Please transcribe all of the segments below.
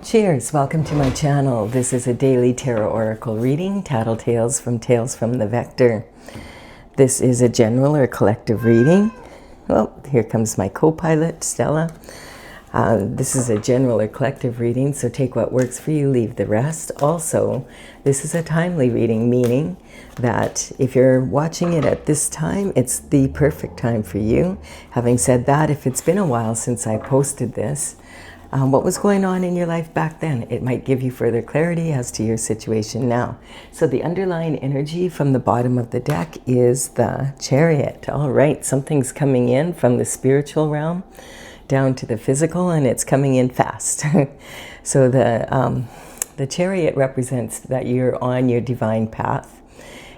Cheers! Welcome to my channel. This is a daily tarot oracle reading, Tattle Tales from the Vector. This is a general or collective reading. Well, here comes my co-pilot, Stella. This is a general or collective reading, so take what works for you, leave the rest. Also, this is a timely reading, meaning that if you're watching it at this time, it's the perfect time for you. Having said that, if it's been a while since I posted this, what was going on in your life back then? It might give you further clarity as to your situation now. So the underlying energy from the bottom of the deck is the Chariot. All right, something's coming in from the spiritual realm down to the physical, and it's coming in fast. So the Chariot represents that you're on your divine path.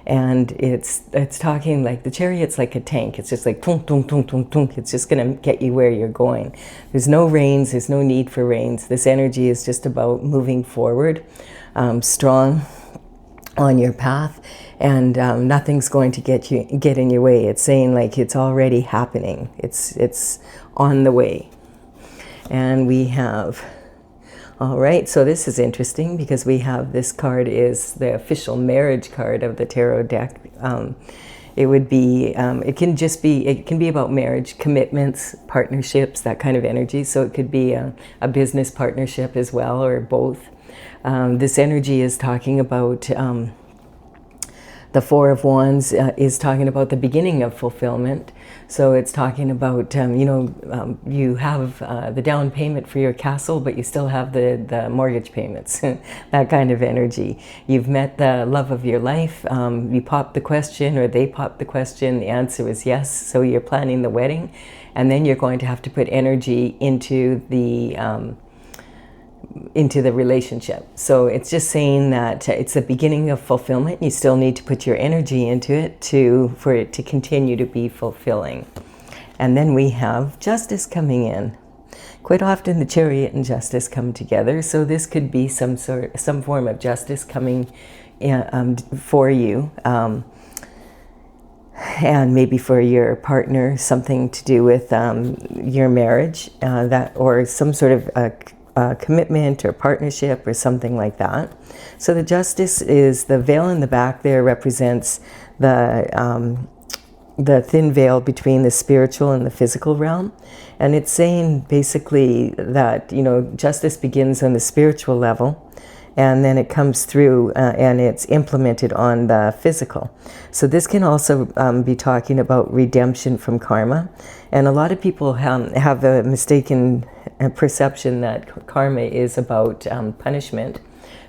And it's talking like the Chariot's like a tank. It's just like tunk, tunk, tunk, tunk, tunk. It's just going to get you where you're going. There's no reins. There's no need for reins. This energy is just about moving forward, strong on your path, and nothing's going to get in your way. It's saying like it's already happening. It's on the way. And we have. All right, so this is interesting because we have this card is the official marriage card of the tarot deck. It would be, it can be about marriage, commitments, partnerships, that kind of energy. So it could be a business partnership as well, or both. This energy is talking about, the Four of Wands is talking about the beginning of fulfillment. So it's talking about, you have the down payment for your castle, but you still have the mortgage payments, that kind of energy. You've met the love of your life. You popped the question, or they popped the question. The answer was yes. So you're planning the wedding, and then you're going to have to put energy into the relationship. So it's just saying that it's the beginning of fulfillment. You still need to put your energy into it for it to continue to be fulfilling. And then we have Justice coming in. Quite often the Chariot and Justice come together. So this could be some form of justice coming for you. And maybe for your partner, something to do with your marriage, or some sort of commitment or partnership or something like that. So the Justice is the veil in the back there, represents the thin veil between the spiritual and the physical realm. And it's saying basically that, justice begins on the spiritual level, and then it comes through and it's implemented on the physical. So this can also be talking about redemption from karma. And a lot of people have a mistaken perception that karma is about punishment.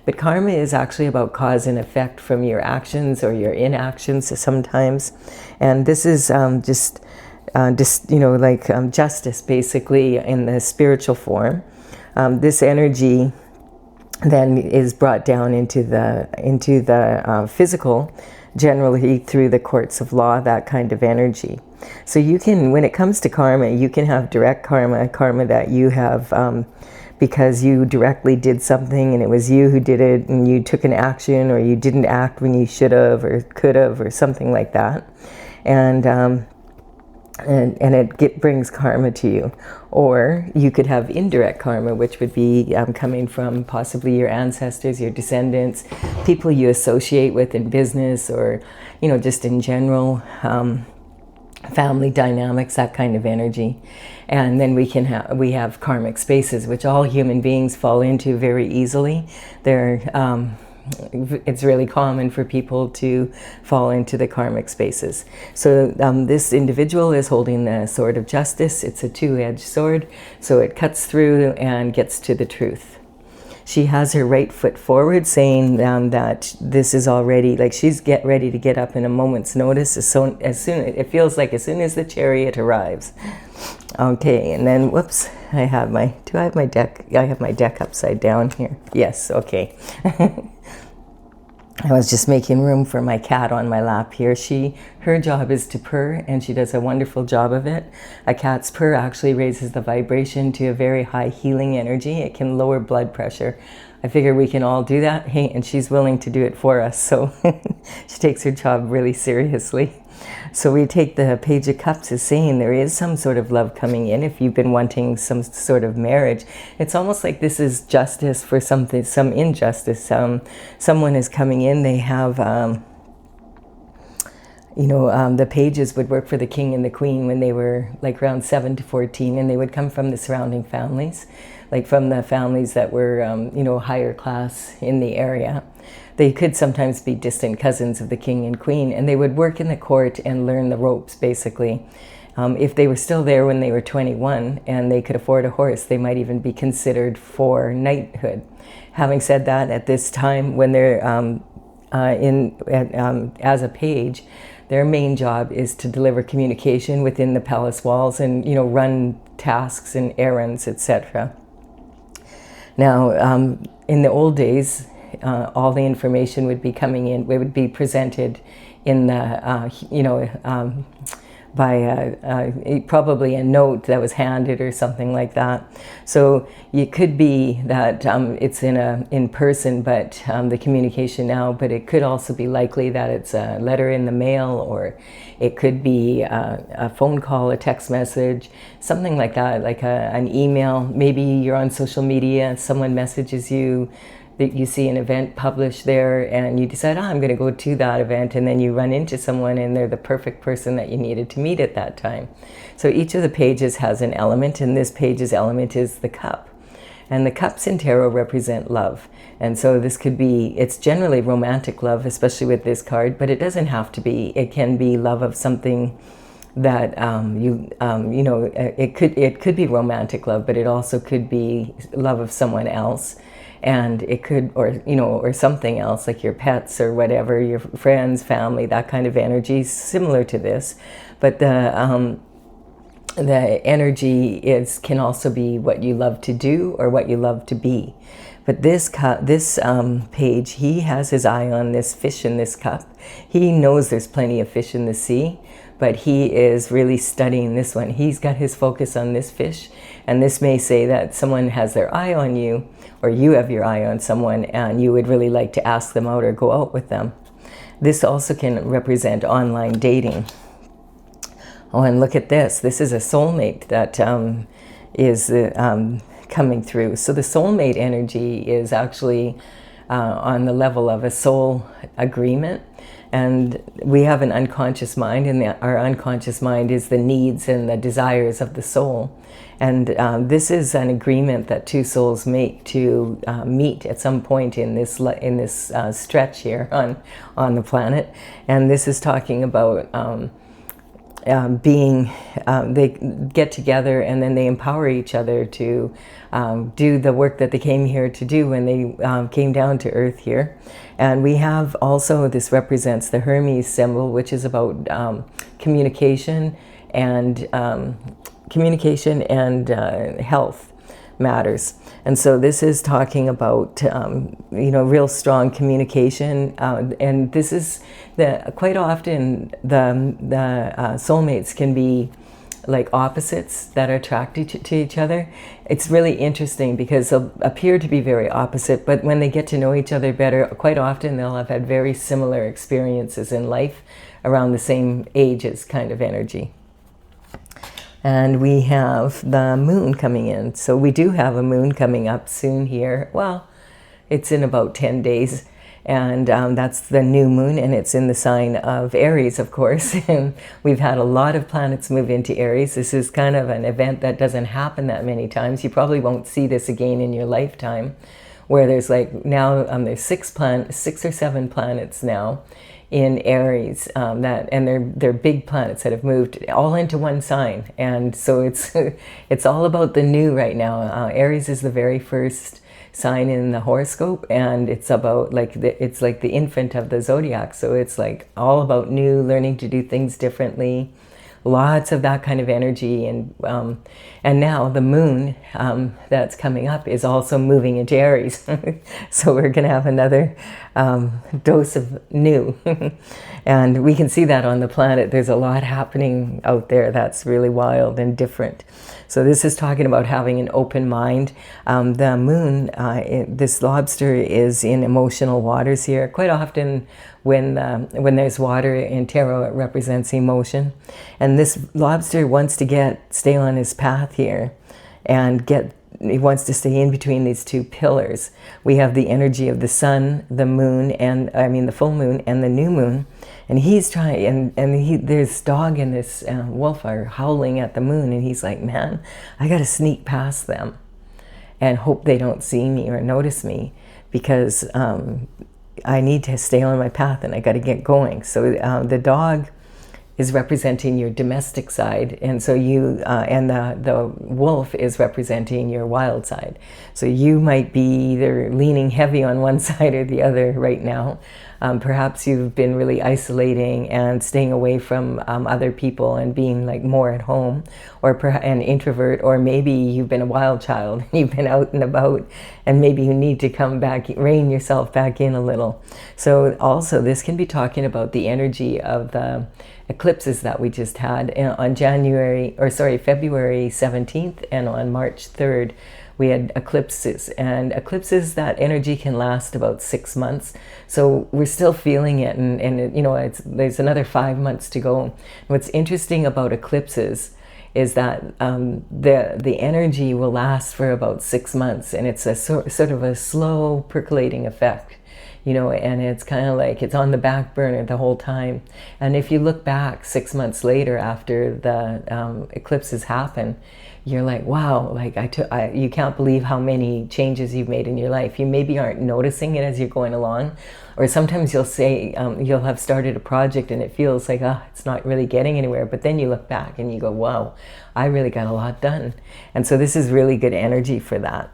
But karma is actually about cause and effect from your actions or your inactions sometimes. And this is just justice basically in the spiritual form. This energy then is brought down into the physical, generally through the courts of law, that kind of energy. So you can, when it comes to karma, you can have direct karma that you have because you directly did something and it was you who did it, and you took an action, or you didn't act when you should have or could have, or something like that. And it brings karma to you. Or you could have indirect karma, which would be coming from possibly your ancestors, your descendants, people you associate with in business, or just in general, family dynamics, that kind of energy. And then we have karmic spaces, which all human beings fall into very easily. It's really common for people to fall into the karmic spaces. So this individual is holding the sword of justice. It's a two-edged sword, so it cuts through and gets to the truth. She has her right foot forward, saying that this is already, like, she's ready to get up in a moment's notice it feels like as soon as the Chariot arrives. Okay, and then whoops, I have my deck upside down here. Yes, okay. I was just making room for my cat on my lap here. Her job is to purr, and she does a wonderful job of it. A cat's purr actually raises the vibration to a very high healing energy. It can lower blood pressure. I figure we can all do that. Hey, and she's willing to do it for us, so she takes her job really seriously. So we take the Page of Cups as saying there is some sort of love coming in. If you've been wanting some sort of marriage, it's almost like this is justice for something, some injustice. Someone is coming in, they have, the pages would work for the king and the queen when they were like around 7 to 14, and they would come from the surrounding families, like from the families that were, higher class in the area. They could sometimes be distant cousins of the king and queen, and they would work in the court and learn the ropes, basically. If they were still there when they were 21 and they could afford a horse, they might even be considered for knighthood. Having said that, at this time, when they're as a page, their main job is to deliver communication within the palace walls and, run tasks and errands, etc. Now, in the old days, all the information would be coming in. It would be presented in the, by probably a note that was handed or something like that. So it could be that it's in person, but the communication now. But it could also be likely that it's a letter in the mail, or it could be a phone call, a text message, something like that, like an email. Maybe you're on social media, someone messages you, that you see an event published there, and you decide, I'm going to go to that event, and then you run into someone and they're the perfect person that you needed to meet at that time. So each of the pages has an element, and this page's element is the cup. And the cups in tarot represent love. And so this could be, it's generally romantic love, especially with this card, but it doesn't have to be. It can be love of something that it could be romantic love, but it also could be love of someone else. And it could, or something else, like your pets or whatever, your friends, family, that kind of energy, similar to this. But the energy can also be what you love to do or what you love to be. But this page, he has his eye on this fish in this cup. He knows there's plenty of fish in the sea, but he is really studying this one. He's got his focus on this fish, and this may say that someone has their eye on you, or you have your eye on someone, and you would really like to ask them out or go out with them. This also can represent online dating. Oh, and look at this. This is a soulmate that is coming through. So the soulmate energy is actually on the level of a soul agreement. And we have an unconscious mind, and our unconscious mind is the needs and the desires of the soul. And this is an agreement that two souls make to meet at some point in this stretch here on the planet. And this is talking about they get together and then they empower each other to do the work that they came here to do when they came down to Earth here. And we have also, this represents the Hermes symbol, which is about communication and health matters. And so this is talking about real strong communication, and this is quite often the soulmates can be like opposites that are attracted to each other. It's really interesting because they'll appear to be very opposite, but when they get to know each other better, quite often they'll have had very similar experiences in life around the same ages, kind of energy. And we have the moon coming in. So we do have a moon coming up soon here. Well, it's in about 10 days. And that's the new moon, and it's in the sign of Aries, of course. And we've had a lot of planets move into Aries. This is kind of an event that doesn't happen that many times. You probably won't see this again in your lifetime, where there's like now there's 6 or 7 planets now in Aries, and they're big planets that have moved all into one sign. And so it's all about the new right now. Aries is the very first sign in the horoscope, and it's about it's like the infant of the zodiac. So it's like all about new, learning to do things differently, lots of that kind of energy. And now the moon that's coming up is also moving into Aries. So we're going to have another dose of new. And we can see that on the planet. There's a lot happening out there that's really wild and different. So this is talking about having an open mind. The moon, this lobster is in emotional waters here. Quite often when there's water in tarot, it represents emotion. And this lobster wants to stay on his path here and he wants to stay in between these two pillars. We have the energy of the sun, the moon, and the full moon and the new moon. And he's trying, and this dog and this wolf are howling at the moon, and he's like, man, I got to sneak past them and hope they don't see me or notice me, because I need to stay on my path and I got to get going. So the dog is representing your domestic side, and so you and the wolf is representing your wild side. So you might be either leaning heavy on one side or the other right now. Perhaps you've been really isolating and staying away from other people and being like more at home, or an introvert, or maybe you've been a wild child and you've been out and about, and maybe you need to come back, rein yourself back in a little. So also this can be talking about the energy of the eclipses that we just had on February 17th and on March 3rd. We had eclipses, and eclipses, that energy can last about 6 months. So we're still feeling it, and there's another 5 months to go. And what's interesting about eclipses is that the energy will last for about 6 months, and it's a sort of a slow percolating effect. And it's kind of like it's on the back burner the whole time. And if you look back 6 months later after the eclipses happen, you're like, wow, like you can't believe how many changes you've made in your life. You maybe aren't noticing it as you're going along, or sometimes you'll say, you'll have started a project and it feels like, it's not really getting anywhere. But then you look back and you go, wow, I really got a lot done. And so this is really good energy for that.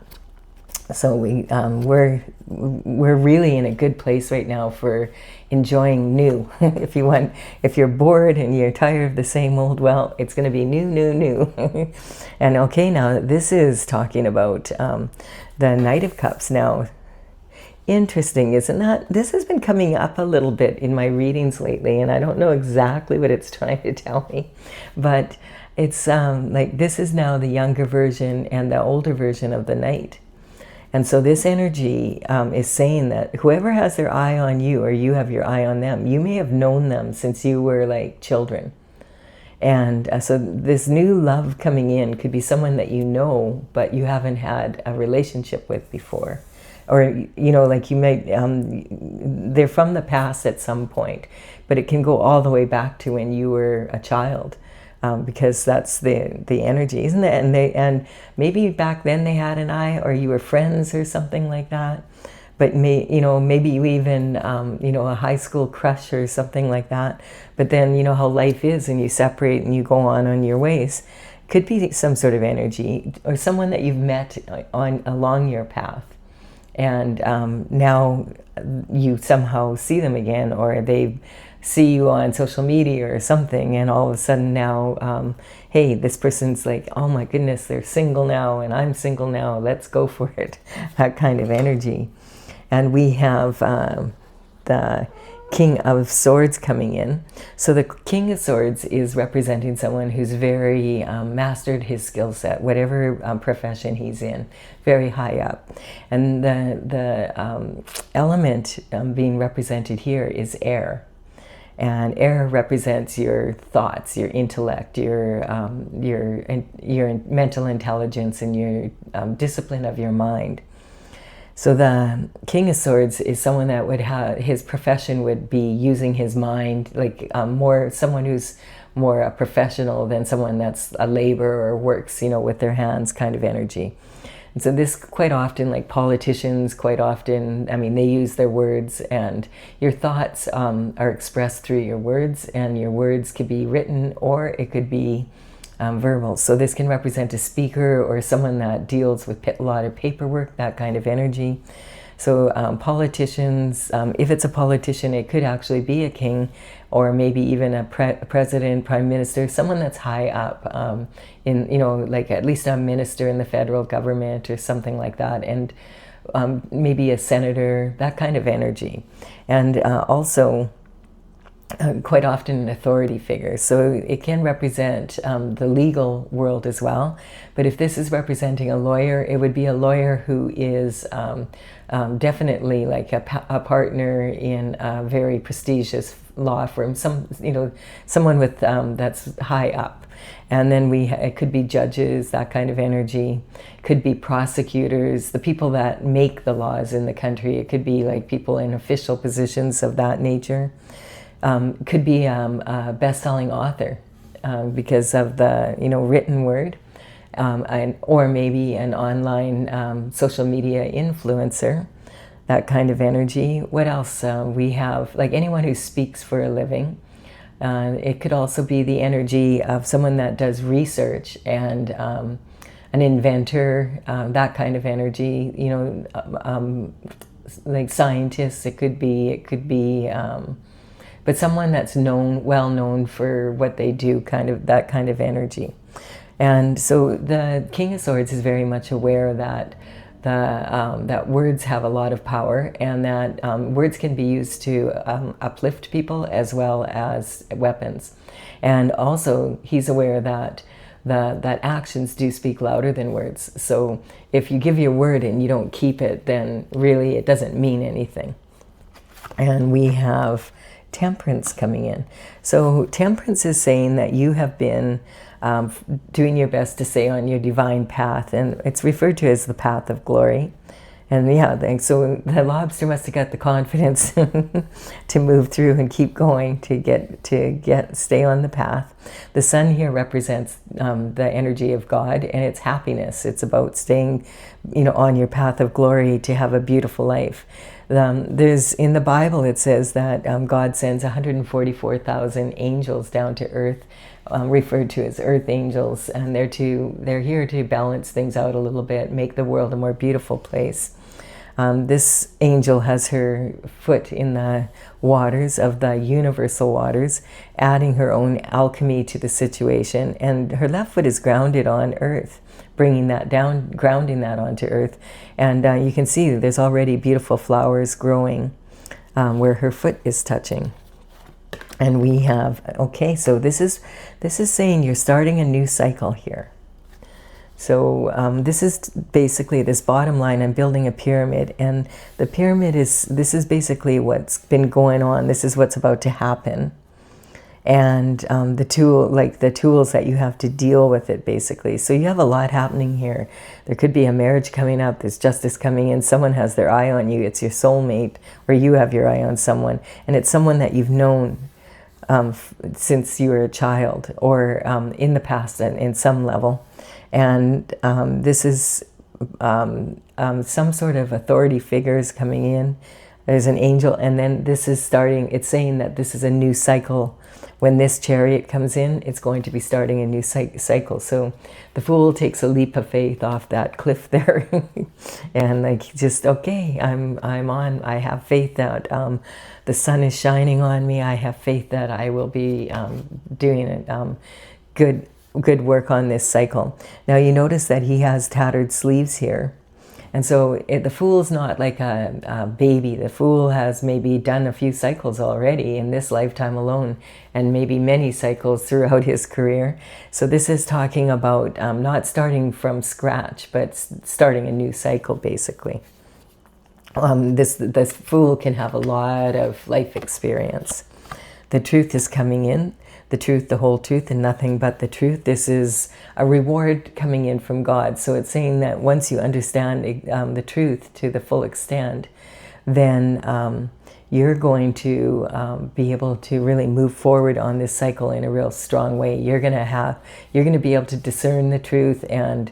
So we're really in a good place right now for enjoying new. If you're bored and you're tired of the same old, well, it's going to be new. And okay, now this is talking about the Knight of Cups. Now, interesting, isn't that? This has been coming up a little bit in my readings lately, and I don't know exactly what it's trying to tell me, but it's like this is now the younger version and the older version of the Knight. And so this energy is saying that whoever has their eye on you, or you have your eye on them, you may have known them since you were like children. And so this new love coming in could be someone that you know, but you haven't had a relationship with before. Or, like you might, they're from the past at some point, but it can go all the way back to when you were a child. Because that's the energy, isn't it? And maybe back then they had an eye, or you were friends or something like that. But maybe you even a high school crush or something like that. But then how life is, and you separate and you go on your ways. Could be some sort of energy, or someone that you've met along your path, and now you somehow see them again, or they see you on social media or something, and all of a sudden now, hey, this person's like, oh my goodness, they're single now, and I'm single now, let's go for it. That kind of energy. And we have the King of Swords coming in. So the King of Swords is representing someone who's very mastered his skill set, whatever profession he's in, very high up. And the element being represented here is air. And air represents your thoughts, your intellect, your mental intelligence, and your discipline of your mind. So the King of Swords is someone that would have, his profession would be using his mind, like someone who's more a professional than someone that's a laborer or works, with their hands kind of energy. And so this quite often, like politicians, quite often, they use their words, and your thoughts are expressed through your words, and your words could be written or it could be verbal. So this can represent a speaker or someone that deals with a lot of paperwork, that kind of energy. So politicians, if it's a politician, it could actually be a king, or maybe even a president, prime minister, someone that's high up in, like at least a minister in the federal government or something like that, and maybe a senator, that kind of energy. And also quite often an authority figure. So it can represent the legal world as well. But if this is representing a lawyer, it would be a lawyer who is definitely like a partner in a very prestigious law firm, someone with that's high up. And then it could be judges, that kind of energy. Could be prosecutors, the people that make the laws in the country. It could be like people in official positions of that nature. Could be a best-selling author because of the written word, or maybe an online social media influencer, that kind of energy. What else? We have like anyone who speaks for a living. It could also be the energy of someone that does research and an inventor, that kind of energy. Like scientists. It could be. But someone that's well known for what they do, that kind of energy. And so the King of Swords is very much aware that that words have a lot of power, and that words can be used to uplift people as well as weapons. And also he's aware that that actions do speak louder than words. So if you give your word and you don't keep it, then really it doesn't mean anything. And we have Temperance coming in. So Temperance is saying that you have been doing your best to stay on your divine path, and it's referred to as the path of glory. And yeah, so the lobster must have got the confidence to move through and keep going to stay on the path. The sun here represents the energy of God, and it's happiness. It's about staying, on your path of glory to have a beautiful life. There's in the Bible it says that God sends 144,000 angels down to earth, referred to as earth angels, and they're here to balance things out a little bit, make the world a more beautiful place. This angel has her foot in the waters of the universal waters, adding her own alchemy to the situation, and her left foot is grounded on earth, bringing that down, grounding that onto earth. And you can see there's already beautiful flowers growing where her foot is touching. And we have, so this is saying you're starting a new cycle here. So this is basically this bottom line. I'm building a pyramid, and the pyramid this is basically what's been going on. This is what's about to happen. And the tools that you have to deal with it, basically. So you have a lot happening here. There could be a marriage coming up. There's justice coming in. Someone has their eye on you. It's your soulmate, or you have your eye on someone. And it's someone that you've known since you were a child, or in the past in some level. And this is some sort of authority figures coming in. There's an angel, and then this is starting. It's saying that this is a new cycle. When this chariot comes in, it's going to be starting a new cycle. So the Fool takes a leap of faith off that cliff there, and I'm on. I have faith that the sun is shining on me. I have faith that I will be doing it. Good work on this cycle. Now you notice that he has tattered sleeves here. And so the Fool's not like a baby. The Fool has maybe done a few cycles already in this lifetime alone, and maybe many cycles throughout his career. So this is talking about not starting from scratch, but starting a new cycle, basically. This Fool can have a lot of life experience. The Truth is coming in. The truth, the whole truth, and nothing but the truth. This is a reward coming in from God. So it's saying that once you understand the truth to the full extent, then you're going to be able to really move forward on this cycle in a real strong way. You're going to be able to discern the truth and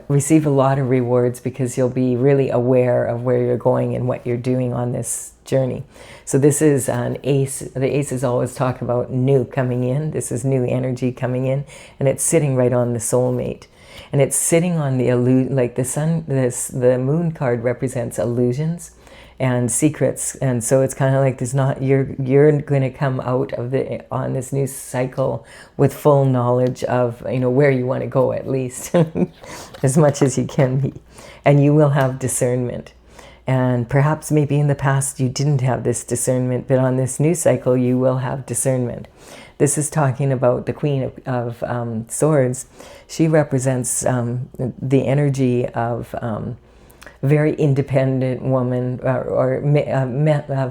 receive a lot of rewards, because you'll be really aware of where you're going and what you're doing on this journey. So this is an ace. The aces always talk about new coming in. This is new energy coming in, and it's sitting right on the soulmate. And it's sitting on the like the sun. The moon card represents illusions and secrets, and so it's kind of like you're going to come out of on this new cycle with full knowledge of where you want to go, at least as much as you can be, and you will have discernment. And perhaps maybe in the past you didn't have this discernment, but on this new cycle you will have discernment. This is talking about the Queen of Swords. She represents the energy of very independent woman, or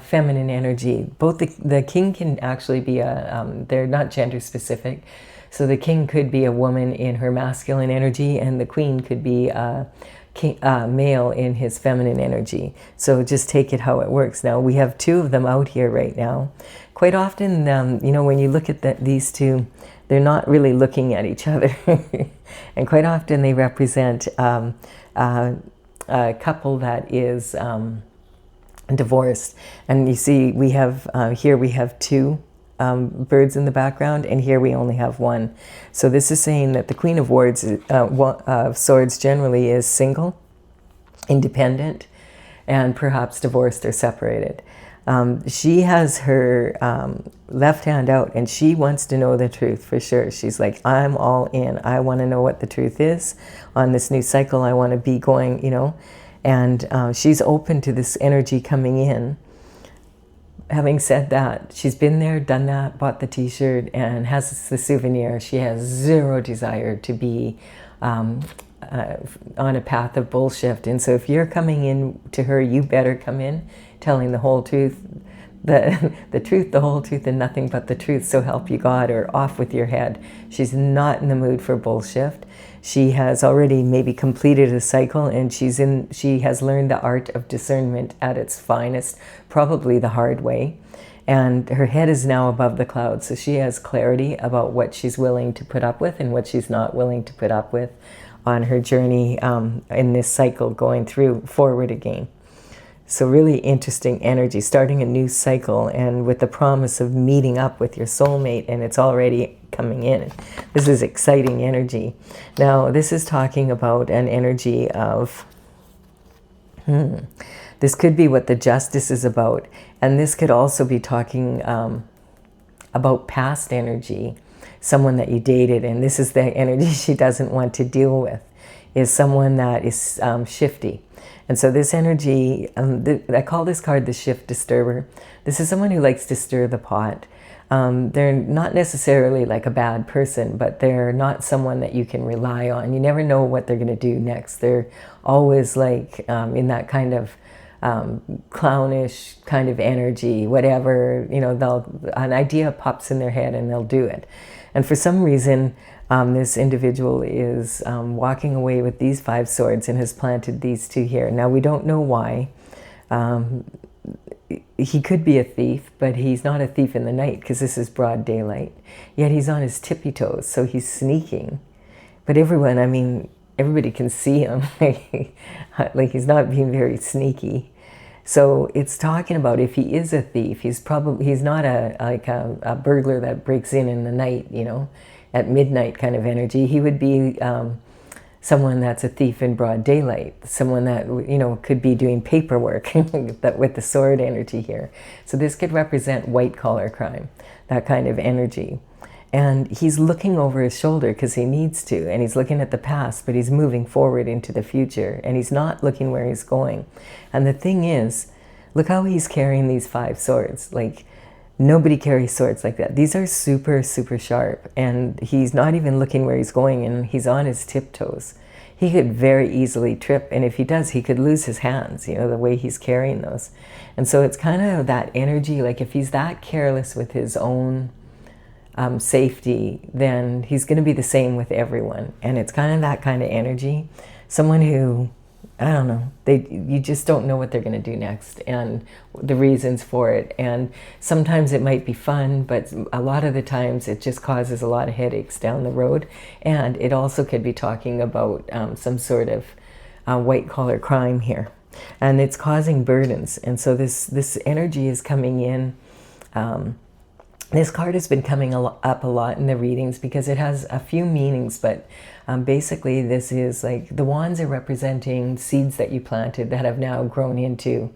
feminine energy. Both the king can actually be they're not gender specific. So the king could be a woman in her masculine energy, and the queen could be a male in his feminine energy. So just take it how it works. Now we have two of them out here right now. Quite often, you know, when you look at these two, they're not really looking at each other. And quite often they represent a couple that is divorced. And you see, we have here we have two birds in the background, and here we only have one. So this is saying that the Queen of Swords generally is single, independent, and perhaps divorced or separated. She has her left hand out, and she wants to know the truth for sure. She's like, I'm all in. I want to know what the truth is on this new cycle. I want to be going, you know, and she's open to this energy coming in. Having said that, she's been there, done that, bought the t-shirt, and has the souvenir. She has zero desire to be on a path of bullshit. And so if you're coming in to her, you better come in telling the whole truth, the truth, the whole truth, and nothing but the truth, so help you God, or off with your head. She's not in the mood for bullshit. She has already maybe completed a cycle, and she has learned the art of discernment at its finest, probably the hard way. And her head is now above the clouds, so she has clarity about what she's willing to put up with and what she's not willing to put up with on her journey in this cycle, going through forward again. So really interesting energy, starting a new cycle, and with the promise of meeting up with your soulmate, and it's already coming in. This is exciting energy. Now, this is talking about an energy of, this could be what the justice is about, and this could also be talking about past energy, someone that you dated, and this is the energy she doesn't want to deal with, is someone that is shifty. And so this energy, I call this card the shift disturber. This is someone who likes to stir the pot. They're not necessarily like a bad person, but they're not someone that you can rely on. You never know what they're going to do next. They're always like in that kind of clownish kind of energy, whatever, you know, an idea pops in their head and they'll do it. And for some reason, this individual is walking away with these 5 swords and has planted these 2 here. Now, we don't know why. He could be a thief, but he's not a thief in the night because this is broad daylight. Yet he's on his tippy toes, so he's sneaking. But everyone, I mean, everybody can see him. Like he's not being very sneaky. So it's talking about if he is a thief, he's not a burglar that breaks in the night, you know, at midnight kind of energy. He would be someone that's a thief in broad daylight, someone that, you know, could be doing paperwork that with the sword energy here. So this could represent white collar crime, that kind of energy. And he's looking over his shoulder because he needs to, and he's looking at the past, but he's moving forward into the future, and he's not looking where he's going. And the thing is, look how he's carrying these 5 swords. Like, nobody carries swords like that. These are super, super sharp, and he's not even looking where he's going, and he's on his tiptoes. He could very easily trip, and if he does, he could lose his hands, you know, the way he's carrying those. And so it's kind of that energy, like if he's that careless with his own safety, then he's going to be the same with everyone. And it's kind of that kind of energy. Someone who, I don't know, you just don't know what they're going to do next and the reasons for it. And sometimes it might be fun, but a lot of the times it just causes a lot of headaches down the road. And it also could be talking about some sort of white collar crime here. And it's causing burdens. And so this energy is coming in. This card has been coming up a lot in the readings because it has a few meanings, but basically this is like the wands are representing seeds that you planted that have now grown into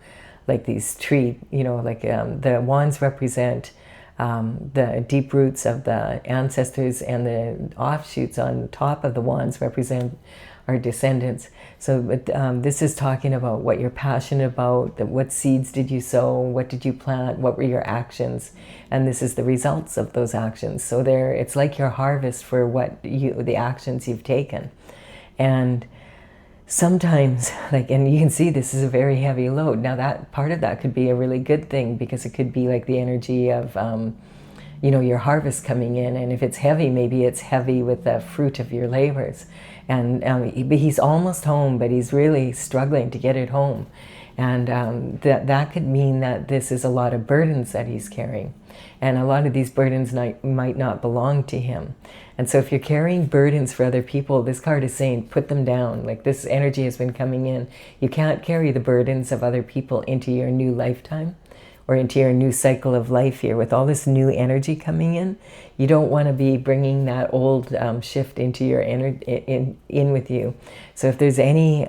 like these tree, you know, like the wands represent the deep roots of the ancestors, and the offshoots on top of the wands represent our descendants. So this is talking about what you're passionate about, what seeds did you sow, what did you plant, what were your actions, and this is the results of those actions. So it's like your harvest for the actions you've taken. And sometimes, and you can see this is a very heavy load. Now that part of that could be a really good thing, because it could be like the energy of your harvest coming in. And if it's heavy, maybe it's heavy with the fruit of your labors. And he's almost home, but he's really struggling to get it home. And that could mean that this is a lot of burdens that he's carrying. And a lot of these burdens might not belong to him. And so if you're carrying burdens for other people, this card is saying, put them down. Like, this energy has been coming in. You can't carry the burdens of other people into your new lifetime or into your new cycle of life here. With all this new energy coming in, you don't want to be bringing that old shift into your in with you. So if there's any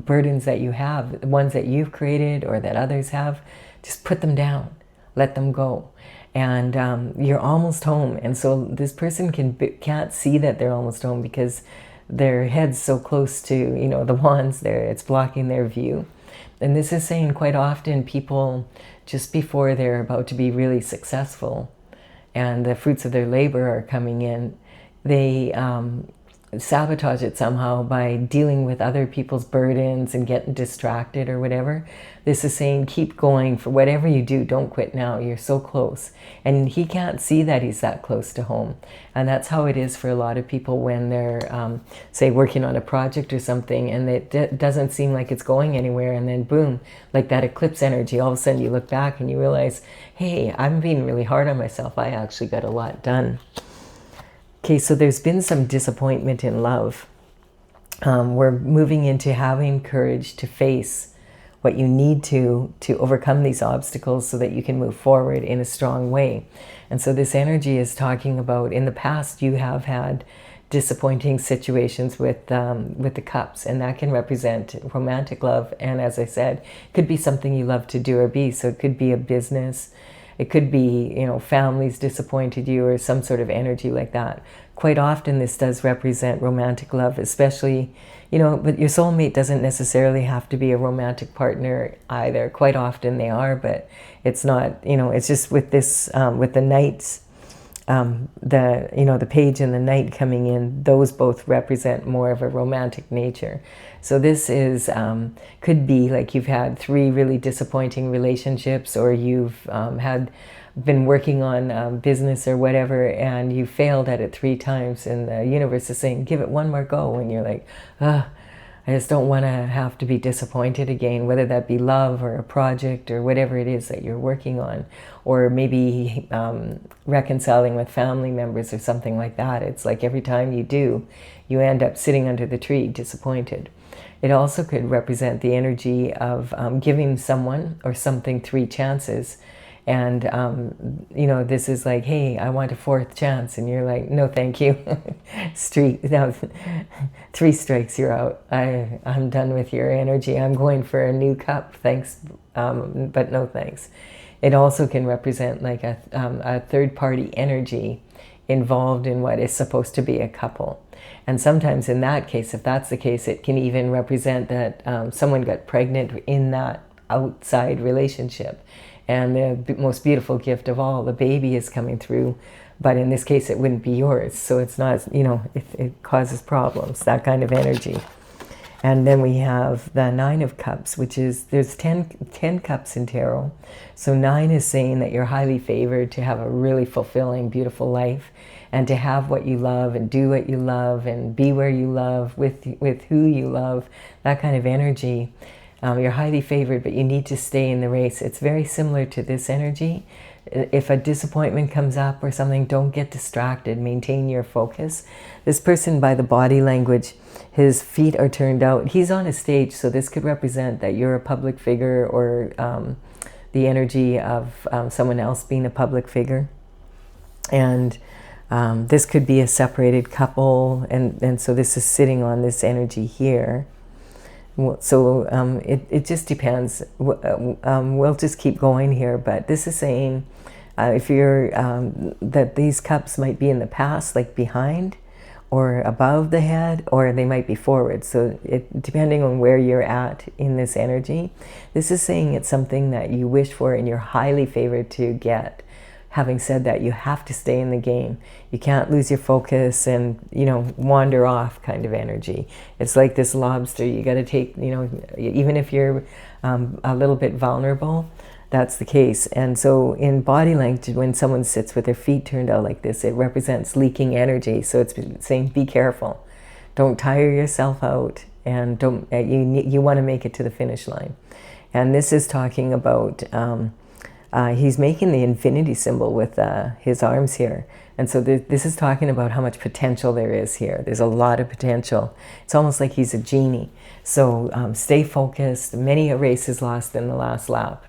burdens that you have, ones that you've created or that others have, just put them down, let them go. And you're almost home. And so this person can't see that they're almost home, because their head's so close to, the wands there, it's blocking their view. And this is saying quite often people, just before they're about to be really successful and the fruits of their labor are coming in, they sabotage it somehow by dealing with other people's burdens and getting distracted or whatever. This is saying, keep going. For whatever you do, don't quit now. You're so close. And he can't see that he's that close to home. And that's how it is for a lot of people when they're, say, working on a project or something, and it doesn't seem like it's going anywhere. And then boom, like that eclipse energy, all of a sudden you look back and you realize, hey, I'm being really hard on myself. I actually got a lot done. Okay, so there's been some disappointment in love. We're moving into having courage to face what you need to overcome these obstacles so that you can move forward in a strong way. And so this energy is talking about, in the past you have had disappointing situations with the cups, and that can represent romantic love. And as I said, it could be something you love to do or be. So it could be a business. It could be, families disappointed you, or some sort of energy like that. Quite often this does represent romantic love, especially, but your soulmate doesn't necessarily have to be a romantic partner either. Quite often they are, but it's not, it's just with this, with the knights, the page and the knight coming in, those both represent more of a romantic nature. So this is, could be like you've had 3 really disappointing relationships, or you've been working on business or whatever, and you failed at it 3 times, and the universe is saying, give it one more go. And you're like, I just don't want to have to be disappointed again, whether that be love or a project or whatever it is that you're working on, or maybe reconciling with family members or something like that. It's like every time you do, you end up sitting under the tree disappointed. It also could represent the energy of giving someone or something 3 chances. And, this is like, hey, I want a 4th chance. And you're like, no, thank you. 3 strikes, you're out. I'm done with your energy. I'm going for a new cup. Thanks, but no thanks. It also can represent like a third-party energy involved in what is supposed to be a couple. And sometimes in that case, if that's the case, it can even represent that someone got pregnant in that outside relationship. And the most beautiful gift of all, the baby is coming through. But in this case, it wouldn't be yours. So it's not, it causes problems, that kind of energy. And then we have the 9 of Cups, which is, there's 10 cups in tarot. So 9 is saying that you're highly favored to have a really fulfilling, beautiful life, and to have what you love and do what you love and be where you love with who you love, that kind of energy. You're highly favored, but you need to stay in the race. It's very similar to this energy. If a disappointment comes up or something, don't get distracted. Maintain your focus. This person, by the body language, his feet are turned out. He's on a stage, so this could represent that you're a public figure, or the energy of someone else being a public figure. And this could be a separated couple, and so this is sitting on this energy here. So it just depends. We'll just keep going here, but this is saying if you're that these cups might be in the past, like behind, or above the head, or they might be forward. So depending on where you're at in this energy, this is saying it's something that you wish for and you're highly favored to get. Having said that, you have to stay in the game. You can't lose your focus and, you know, wander off kind of energy. It's like this lobster. You got to take, you know, even if you're a little bit vulnerable, that's the case. And so in body language, when someone sits with their feet turned out like this, it represents leaking energy. So it's saying, be careful. Don't tire yourself out, and don't, you want to make it to the finish line. And this is talking about, he's making the infinity symbol with his arms here. And so this is talking about how much potential there is here. There's a lot of potential. It's almost like he's a genie. So stay focused. Many a race is lost in the last lap.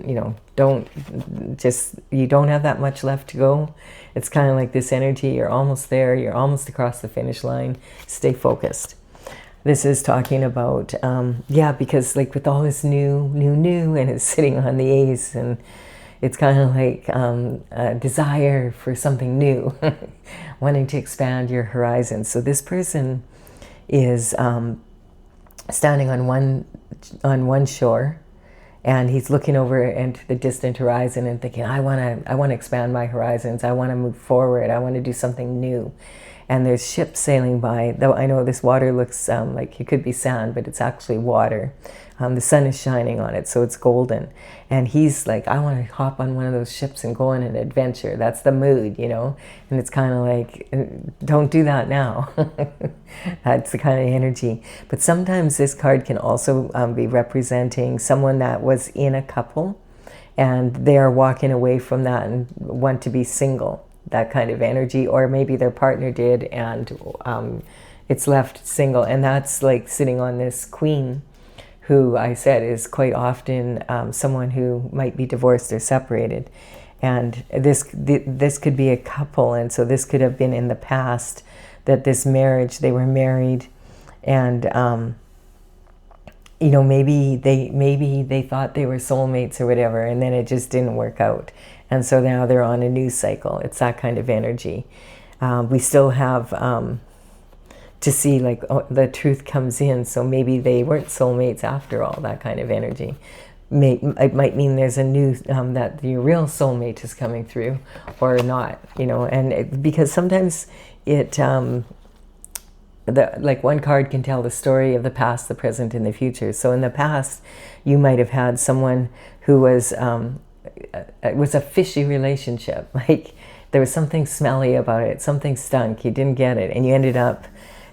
You know, you don't have that much left to go. It's kind of like this energy. You're almost there. You're almost across the finish line. Stay focused. This is talking about, yeah, because like with all this new, and it's sitting on the ace, and it's kind of like a desire for something new, wanting to expand your horizons. So this person is standing on one shore, and he's looking over into the distant horizon and thinking, I want to expand my horizons. I want to move forward. I want to do something new. And there's ships sailing by, though I know this water looks like it could be sand, but it's actually water. The sun is shining on it, so it's golden. And he's like, I want to hop on one of those ships and go on an adventure. That's the mood, you know? And it's kind of like, don't do that now. That's the kind of energy. But sometimes this card can also be representing someone that was in a couple, and they are walking away from that and want to be single. That kind of energy, or maybe their partner did, and it's left single. And that's like sitting on this queen, who I said is quite often someone who might be divorced or separated. And this could be a couple, and so this could have been in the past, that this marriage, they were married, and you know, maybe they thought they were soulmates or whatever, and then it just didn't work out. And so now they're on a new cycle. It's that kind of energy. We still have to see, like, the truth comes in. So maybe they weren't soulmates after all, that kind of energy. It might mean there's a new, that the real soulmate is coming through, or not, you know. And because sometimes it, like one card can tell the story of the past, the present, and the future. So in the past, you might have had someone who was, it was a fishy relationship. Like there was something smelly about it, something stunk, you didn't get it, and you ended up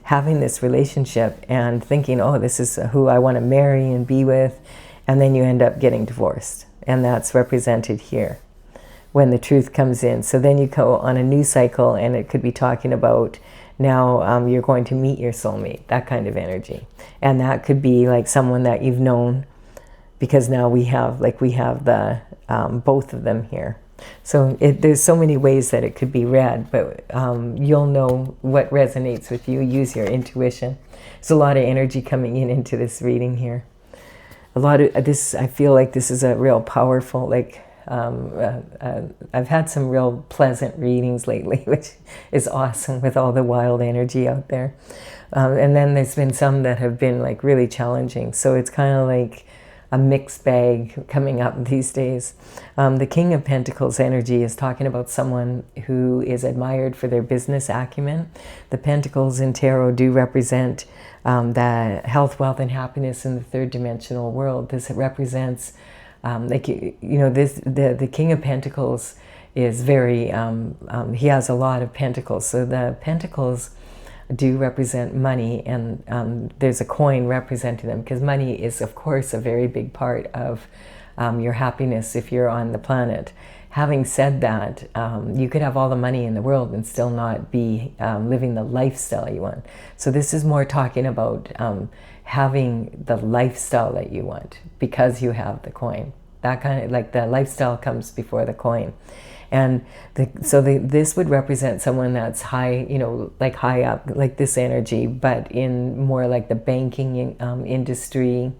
having this relationship and thinking, oh, this is who I want to marry and be with, and then you end up getting divorced. And that's represented here when the truth comes in. So then you go on a new cycle, and it could be talking about now you're going to meet your soulmate, that kind of energy. And that could be like someone that you've known, because now we have the both of them here. So there's so many ways that it could be read, but you'll know what resonates with you. Use your intuition. There's a lot of energy coming into this reading here. A lot of this, I feel like this is a real powerful, like, I've had some real pleasant readings lately, which is awesome with all the wild energy out there. And then there's been some that have been like really challenging. So it's kind of like a mixed bag coming up these days. The King of Pentacles energy is talking about someone who is admired for their business acumen. The Pentacles in Tarot do represent the health, wealth, and happiness in the third dimensional world. This represents, like, you know, the King of Pentacles is very, he has a lot of pentacles. So the pentacles do represent money, and there's a coin representing them, because money is, of course, a very big part of your happiness if you're on the planet. Having said that, you could have all the money in the world and still not be living the lifestyle you want. So this is more talking about having the lifestyle that you want because you have the coin. That kind of, like, the lifestyle comes before the coin. And this would represent someone that's high, you know, like high up, like this energy, but in more like the banking industry.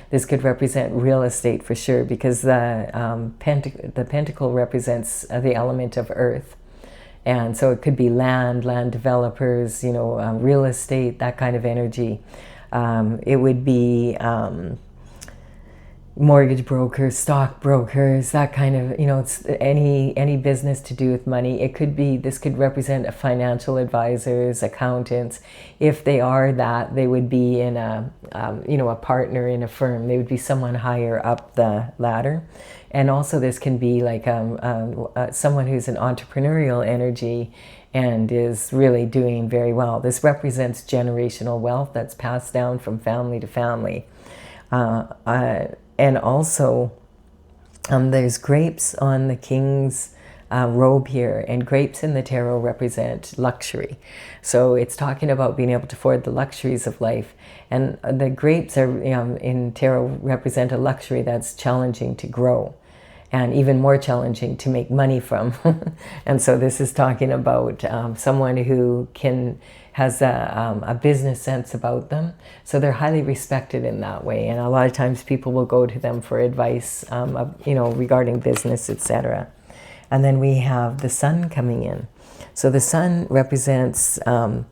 This could represent real estate for sure, because the pentacle represents the element of earth. And so it could be land developers, you know, real estate, that kind of energy. It would be mortgage brokers, stock brokers, that kind of, you know, it's any business to do with money. It could be, this could represent a financial advisors, accountants. If they are that, they would be in a, you know, a partner in a firm. They would be someone higher up the ladder. And also this can be like someone who's an entrepreneurial energy and is really doing very well. This represents generational wealth that's passed down from family to family. And also, there's grapes on the king's robe here, and grapes in the tarot represent luxury. So it's talking about being able to afford the luxuries of life. And the grapes are, in tarot, represent a luxury that's challenging to grow, and even more challenging to make money from. And so this is talking about someone who has a business sense about them. So they're highly respected in that way. And a lot of times people will go to them for advice, you know, regarding business, etc. And then we have the sun coming in. So the sun represents the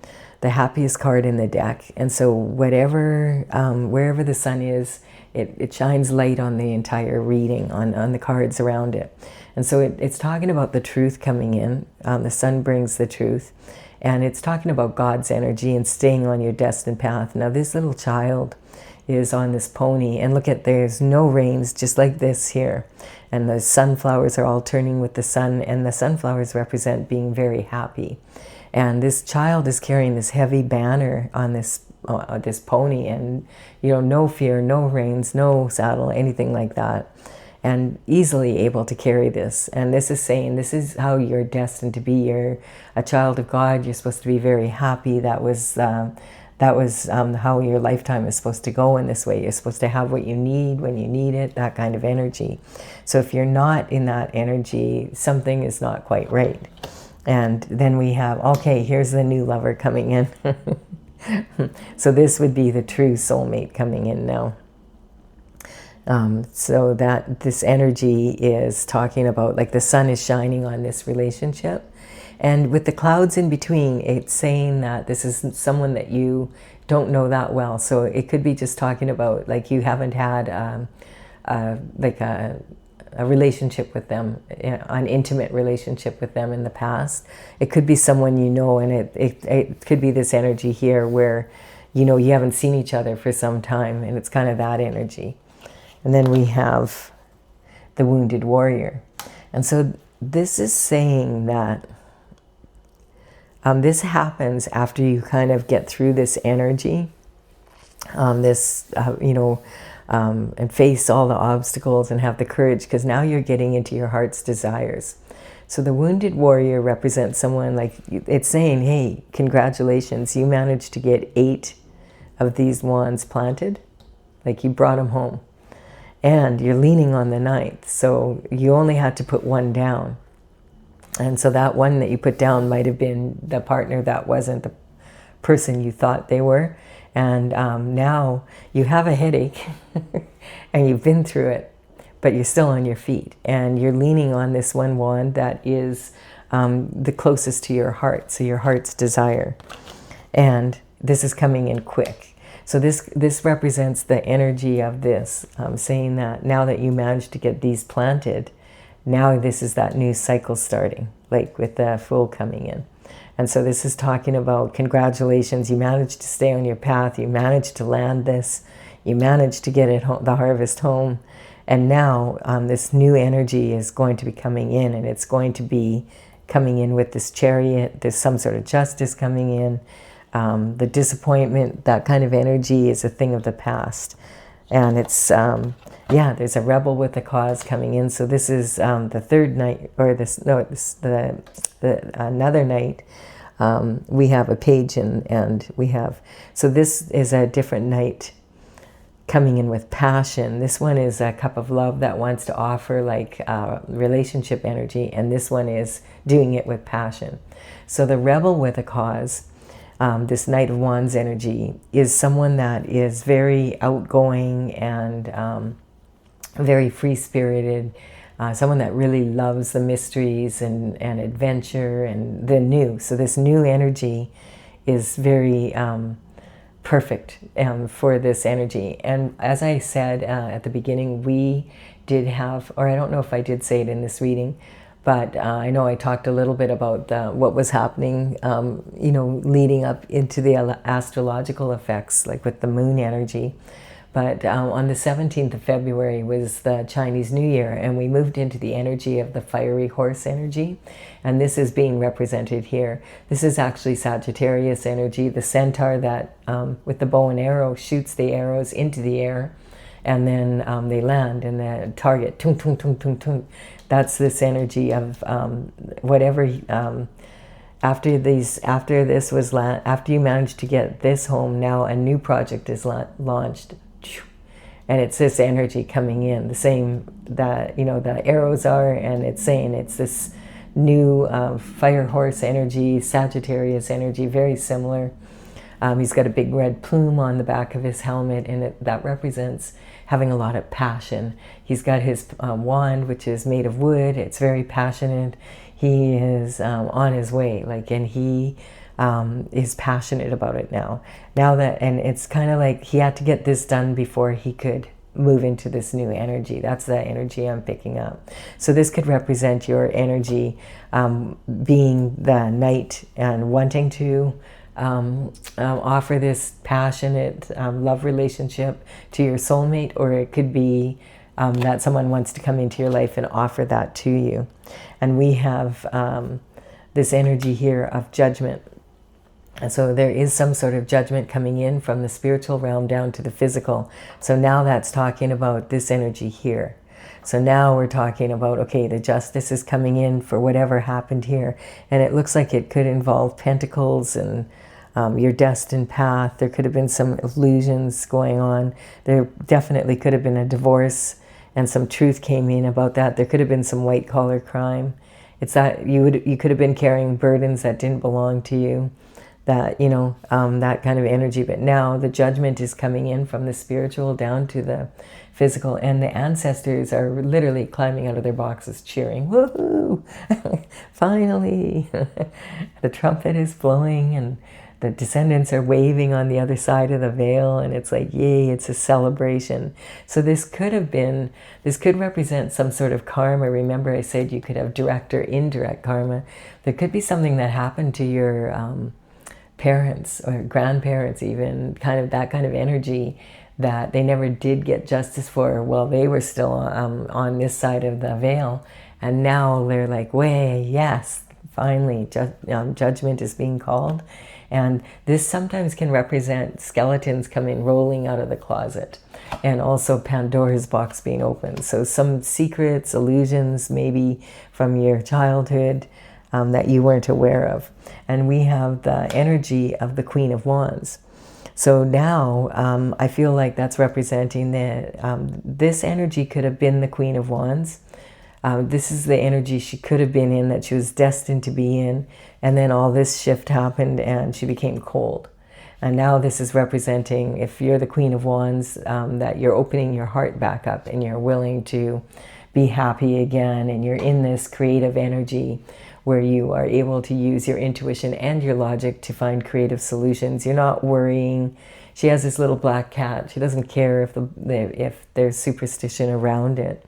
happiest card in the deck. And so whatever, wherever the sun is, it shines light on the entire reading, on the cards around it. And so it's talking about the truth coming in. The sun brings the truth. And it's talking about God's energy and staying on your destined path. Now this little child is on this pony, and look at, there's no rains, just like this here. And the sunflowers are all turning with the sun, and the sunflowers represent being very happy. And this child is carrying this heavy banner on this pony, and, you know, no fear, no rains, no saddle, anything like that. And easily able to carry this. And this is saying, this is how you're destined to be. You're a child of God. You're supposed to be very happy. That was how your lifetime is supposed to go in this way. You're supposed to have what you need when you need it, that kind of energy. So if you're not in that energy, something is not quite right. And then we have, okay, here's the new lover coming in. So this would be the true soulmate coming in now. So that this energy is talking about, like, the sun is shining on this relationship, and with the clouds in between, it's saying that this is someone that you don't know that well. So it could be just talking about, like, you haven't had like a relationship with them, an intimate relationship with them in the past. It could be someone you know, and it could be this energy here where, you know, you haven't seen each other for some time, and it's kind of that energy. And then we have the wounded warrior. And so this is saying that this happens after you kind of get through this energy, you know, and face all the obstacles and have the courage, because now you're getting into your heart's desires. So the wounded warrior represents someone, like, it's saying, hey, congratulations, you managed to get 8 of these wands planted. Like, you brought them home. And you're leaning on the 9th, so you only had to put 1 down. And so that one that you put down might have been the partner that wasn't the person you thought they were. And now you have a headache and you've been through it, but you're still on your feet. And you're leaning on this one wand that is the closest to your heart, so your heart's desire. And this is coming in quick. So this represents the energy of this, saying that now that you managed to get these planted, now this is that new cycle starting, like with the Fool coming in. And so this is talking about congratulations, you managed to stay on your path, you managed to land this, you managed to get it home, the harvest home, and now this new energy is going to be coming in, and it's going to be coming in with this Chariot. There's some sort of justice coming in. The disappointment, that kind of energy is a thing of the past. And it's, yeah, there's a rebel with a cause coming in. So this is the third night, or another night. We have a page, and we have, so this is a different night coming in with passion. This one is a cup of love that wants to offer, like, relationship energy. And this one is doing it with passion. So the rebel with a cause, this Knight of Wands energy, is someone that is very outgoing and very free-spirited, someone that really loves the mysteries and adventure and the new. So this new energy is very perfect for this energy. And as I said at the beginning, we did have, or I don't know if I did say it in this reading, but I know I talked a little bit about what was happening, you know, leading up into the astrological effects, like with the moon energy. But on the 17th of February was the Chinese New Year, and we moved into the energy of the fiery horse energy. And this is being represented here. This is actually Sagittarius energy, the centaur that, with the bow and arrow, shoots the arrows into the air, and then they land, and the target, tung, tung, tung, tung, tung. That's this energy of whatever, after you manage to get this home, now a new project is launched. And it's this energy coming in, the same that, you know, the arrows are, and it's saying it's this new fire horse energy, Sagittarius energy, very similar. He's got a big red plume on the back of his helmet, and that represents having a lot of passion. He's got his wand, which is made of wood. It's very passionate. He is on his way, like, and he is passionate about it now. And it's kind of like he had to get this done before he could move into this new energy. That's the energy I'm picking up. So this could represent your energy being the knight and wanting to offer this passionate love relationship to your soulmate, or it could be that someone wants to come into your life and offer that to you. And we have this energy here of judgment. And so there is some sort of judgment coming in from the spiritual realm down to the physical. So now that's talking about this energy here. So now we're talking about, okay, the justice is coming in for whatever happened here. And it looks like it could involve pentacles and your destined path. There could have been some illusions going on. There definitely could have been a divorce, and some truth came in about that. There could have been some white collar crime. It's that you could have been carrying burdens that didn't belong to you. That, you know, that kind of energy. But now the judgment is coming in from the spiritual down to the physical, and the ancestors are literally climbing out of their boxes cheering, woohoo, finally. The trumpet is blowing, and the descendants are waving on the other side of the veil, and it's like, yay, it's a celebration. So this could represent some sort of karma. Remember I said you could have direct or indirect karma. There could be something that happened to your parents or grandparents, even kind of that kind of energy that they never did get justice for while they were still on this side of the veil, and now they're like, way, yes, finally judgment is being called. And this sometimes can represent skeletons coming rolling out of the closet, and also Pandora's box being opened. So some secrets, illusions, maybe from your childhood, that you weren't aware of. And we have the energy of the Queen of Wands. So now I feel like that's representing that this energy could have been the Queen of Wands. This is the energy she could have been in, that she was destined to be in. And then all this shift happened and she became cold. And now this is representing, if you're the Queen of Wands, that you're opening your heart back up and you're willing to be happy again. And you're in this creative energy where you are able to use your intuition and your logic to find creative solutions. You're not worrying. She has this little black cat. She doesn't care if there's superstition around it.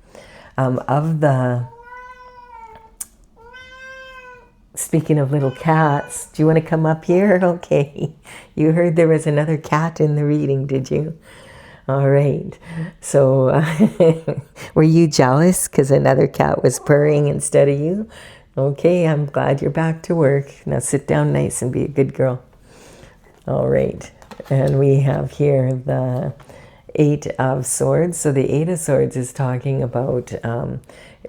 Speaking of little cats, do you want to come up here? Okay. You heard there was another cat in the reading, did you? All right. So were you jealous because another cat was purring instead of you? Okay, I'm glad you're back to work. Now sit down nice and be a good girl. All right. And we have here the Eight of Swords. So the Eight of Swords is talking about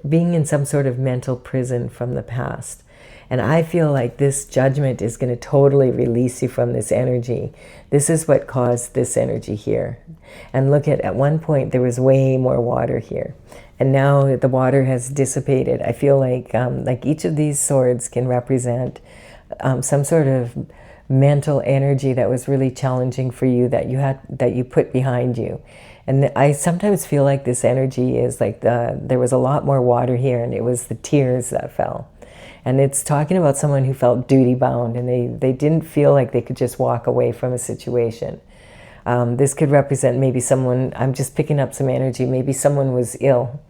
being in some sort of mental prison from the past. And I feel like this judgment is going to totally release you from this energy. This is what caused this energy here. And look at one point there was way more water here. And now the water has dissipated. I feel like each of these swords can represent some sort of mental energy that was really challenging for you, that you put behind you. And I sometimes feel like this energy is like there was a lot more water here, and it was the tears that fell. And it's talking about someone who felt duty bound, and they didn't feel like they could just walk away from a situation. This could represent maybe someone, I'm just picking up some energy, maybe someone was ill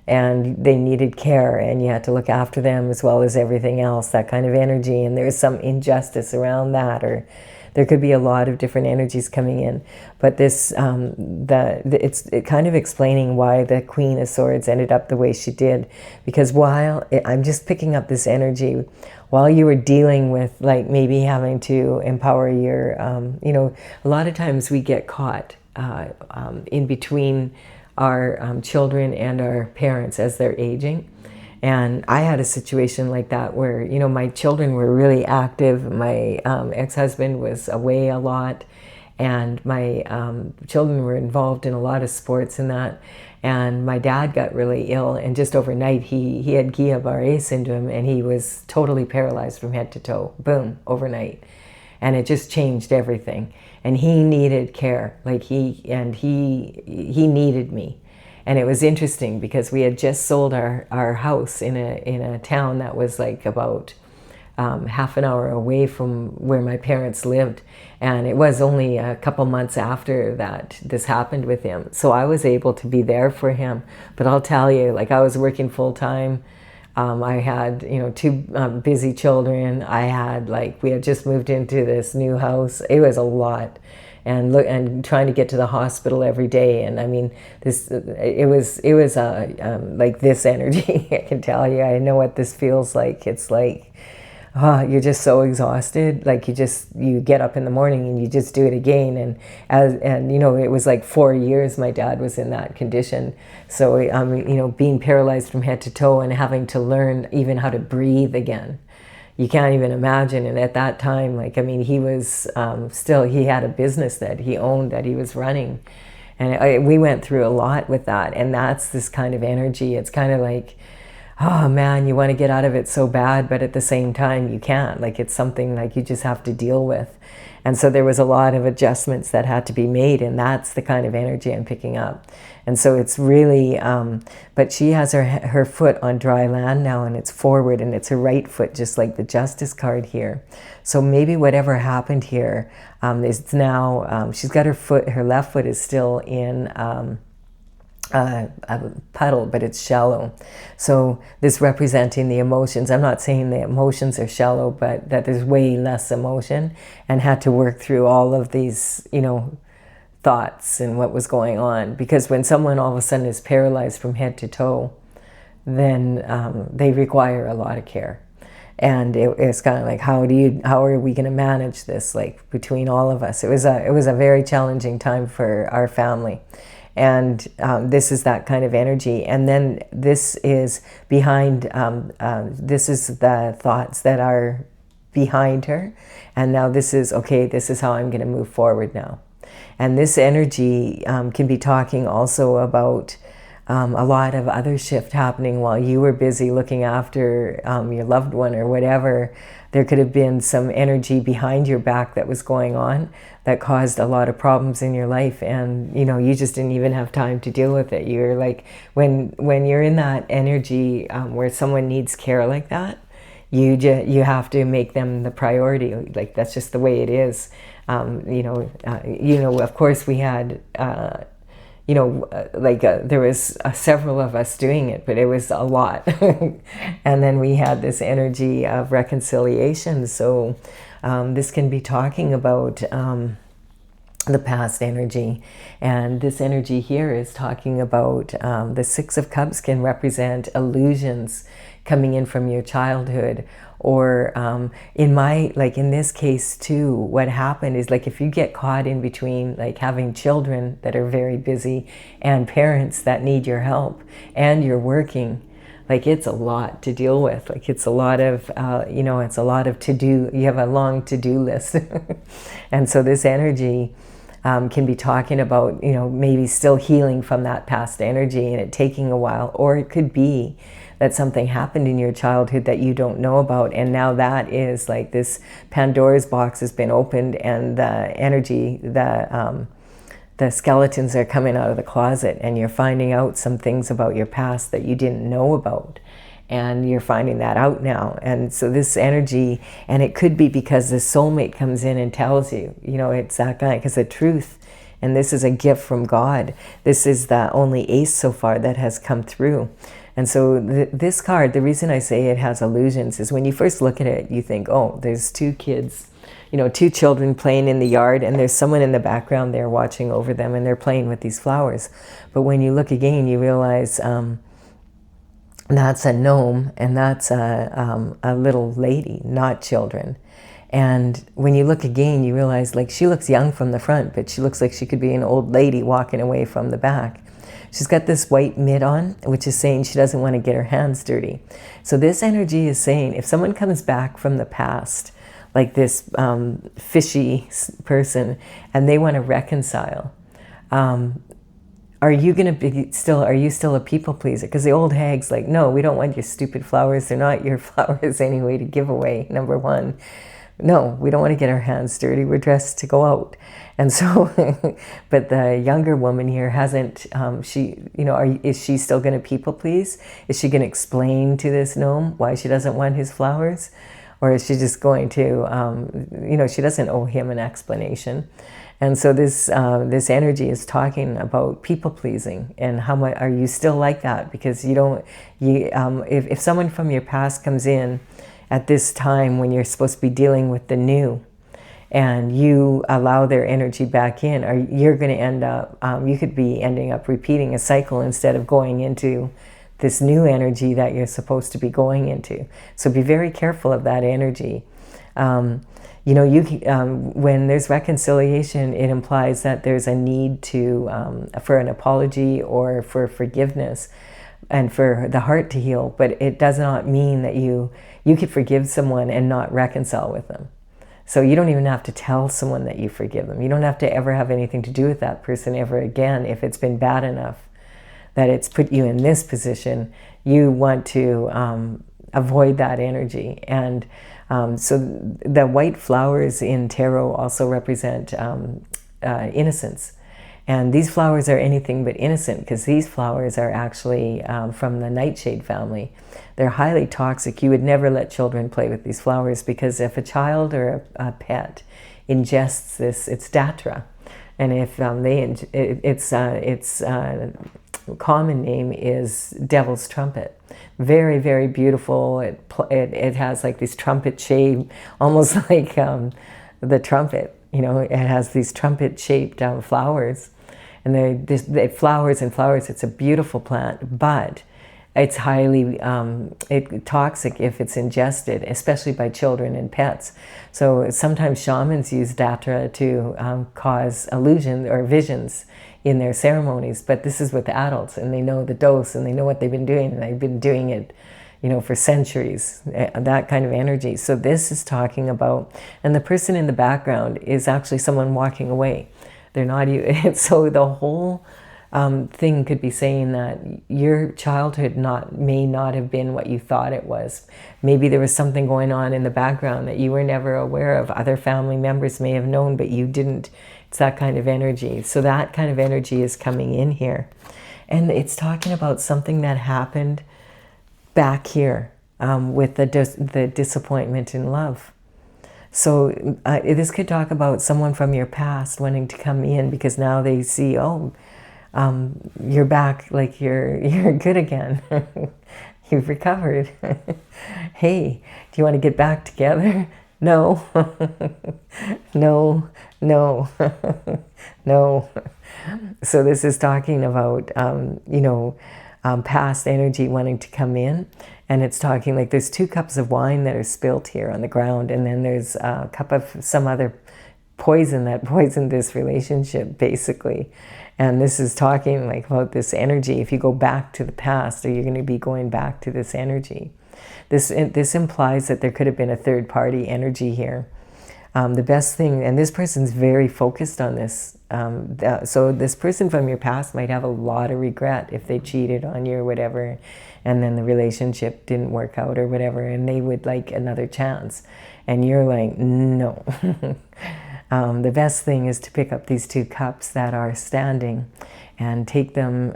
and they needed care, and you had to look after them as well as everything else, that kind of energy, and there's some injustice around that, or there could be a lot of different energies coming in. But this, it's kind of explaining why the Queen of Swords ended up the way she did, because while I'm just picking up this energy, while you were dealing with like maybe having to empower your, you know, a lot of times we get caught in between our children and our parents as they're aging. And I had a situation like that where, you know, my children were really active. My ex-husband was away a lot, and my children were involved in a lot of sports and that. And my dad got really ill, and just overnight he had Guillain-Barré syndrome, and he was totally paralyzed from head to toe. Boom, overnight. And it just changed everything. And he needed care, like he needed me. And it was interesting because we had just sold our house in a town that was like about half an hour away from where my parents lived. And it was only a couple months after that this happened with him. So I was able to be there for him. But I'll tell you, like, I was working full time. I had, you know, two busy children. I had, like, we had just moved into this new house. It was a lot. And trying to get to the hospital every day, and I mean, it was like this energy. I can tell you, I know what this feels like. It's like, you're just so exhausted. Like you get up in the morning and you just do it again. And you know, it was like 4 years my dad was in that condition. So you know, being paralyzed from head to toe and having to learn even how to breathe again. You can't even imagine. And at that time, like, I mean, he was still, he had a business that he owned, that he was running. And we went through a lot with that. And that's this kind of energy. It's kind of like, oh man, you want to get out of it so bad, but at the same time, you can't. Like, it's something like you just have to deal with. And so there was a lot of adjustments that had to be made, and that's the kind of energy I'm picking up. And so it's really, but she has her foot on dry land now, and it's forward, and it's her right foot, just like the Justice card here. So maybe whatever happened here is now, she's got her left foot is still in a puddle, but it's shallow. So this representing the emotions. I'm not saying the emotions are shallow, but that there's way less emotion, and had to work through all of these, you know, thoughts and what was going on. Because when someone all of a sudden is paralyzed from head to toe, then they require a lot of care. And it's kind of like, how are we going to manage this, like, between all of us? It was a very challenging time for our family. And this is that kind of energy. And then this is behind, this is the thoughts that are behind her. And now this is, okay, this is how I'm going to move forward now. And this energy can be talking also about a lot of other shift happening while you were busy looking after your loved one or whatever. There could have been some energy behind your back that was going on that caused a lot of problems in your life, and you know, you just didn't even have time to deal with it. You're like, when you're in that energy where someone needs care like that, you have to make them the priority. Like, that's just the way it is. You know, of course we had you know, there was several of us doing it, but it was a lot. And then we had this energy of reconciliation. So this can be talking about the past energy. And this energy here is talking about the Six of Cups can represent illusions coming in from your childhood. Or in this case too, what happened is, like, if you get caught in between, like, having children that are very busy and parents that need your help, and you're working, like, it's a lot to deal with. Like, it's a lot of, you know, it's a lot of to-do. You have a long to-do list. And so this energy can be talking about, you know, maybe still healing from that past energy and it taking a while. Or it could be that something happened in your childhood that you don't know about, and now that is like this Pandora's box has been opened, and the energy, the the skeletons are coming out of the closet, and you're finding out some things about your past that you didn't know about. And you're finding that out now. And so this energy, and it could be because the soulmate comes in and tells you, you know, it's that guy, because the truth, and this is a gift from God. This is the only ace so far that has come through. And so this card, the reason I say it has illusions is when you first look at it, you think, oh, there's two kids, you know, two children playing in the yard, and there's someone in the background there watching over them, and they're playing with these flowers. But when you look again, you realize that's a gnome, and that's a little lady, not children. And when you look again, you realize, like, she looks young from the front, but she looks like she could be an old lady walking away from the back. She's got this white mitt on, which is saying she doesn't want to get her hands dirty. So this energy is saying if someone comes back from the past, like this fishy person, and they want to reconcile, are you still a people pleaser? Because the old hag's like, no, we don't want your stupid flowers. They're not your flowers anyway to give away, number one. No, we don't want to get our hands dirty. We're dressed to go out. And so, but the younger woman here hasn't, is she still going to people please? Is she going to explain to this gnome why she doesn't want his flowers? Or is she just going to, she doesn't owe him an explanation. And so this energy is talking about people pleasing, and how much are you still like that? Because if someone from your past comes in at this time when you're supposed to be dealing with the new, and you allow their energy back in, or you're going to end up, you could be ending up repeating a cycle instead of going into this new energy that you're supposed to be going into. So be very careful of that energy. When there's reconciliation, it implies that there's a need for an apology or for forgiveness and for the heart to heal. But it does not mean that you could forgive someone and not reconcile with them. So you don't even have to tell someone that you forgive them. You don't have to ever have anything to do with that person ever again if it's been bad enough that it's put you in this position. You want to avoid that energy. And so the white flowers in tarot also represent innocence. And these flowers are anything but innocent, because these flowers are actually from the nightshade family. They're highly toxic. You would never let children play with these flowers, because if a child or a pet ingests this, it's datra. And if its common name is devil's trumpet. Very, very beautiful. It has like this trumpet shape, almost like the trumpet. It has these trumpet-shaped flowers, and they flowers and flowers. It's a beautiful plant, but it's highly toxic if it's ingested, especially by children and pets. So sometimes shamans use datra to cause illusion or visions in their ceremonies, but this is with adults, and they know the dose, and they know what they've been doing, and they've been doing it for centuries, that kind of energy. So this is talking about, and the person in the background is actually someone walking away. They're not you. So the whole thing could be saying that your childhood may not have been what you thought it was. Maybe there was something going on in the background that you were never aware of. Other family members may have known, but you didn't. It's that kind of energy. So that kind of energy is coming in here. And it's talking about something that happened back here with the disappointment in love. So this could talk about someone from your past wanting to come in, because now they see, you're back, like you're good again. You've recovered. Hey, do you want to get back together? No. No. No. So this is talking about past energy wanting to come in, and it's talking like there's 2 cups of wine that are spilt here on the ground, and then there's a cup of some other poison that poisoned this relationship, basically. And this is talking like about this energy. If you go back to the past, are you going to be going back to this energy? This implies that there could have been a third-party energy here. The best thing, and this person's very focused on this, so this person from your past might have a lot of regret if they cheated on you or whatever, and then the relationship didn't work out or whatever, and they would like another chance. And you're like, no. The best thing is to pick up these 2 cups that are standing and take them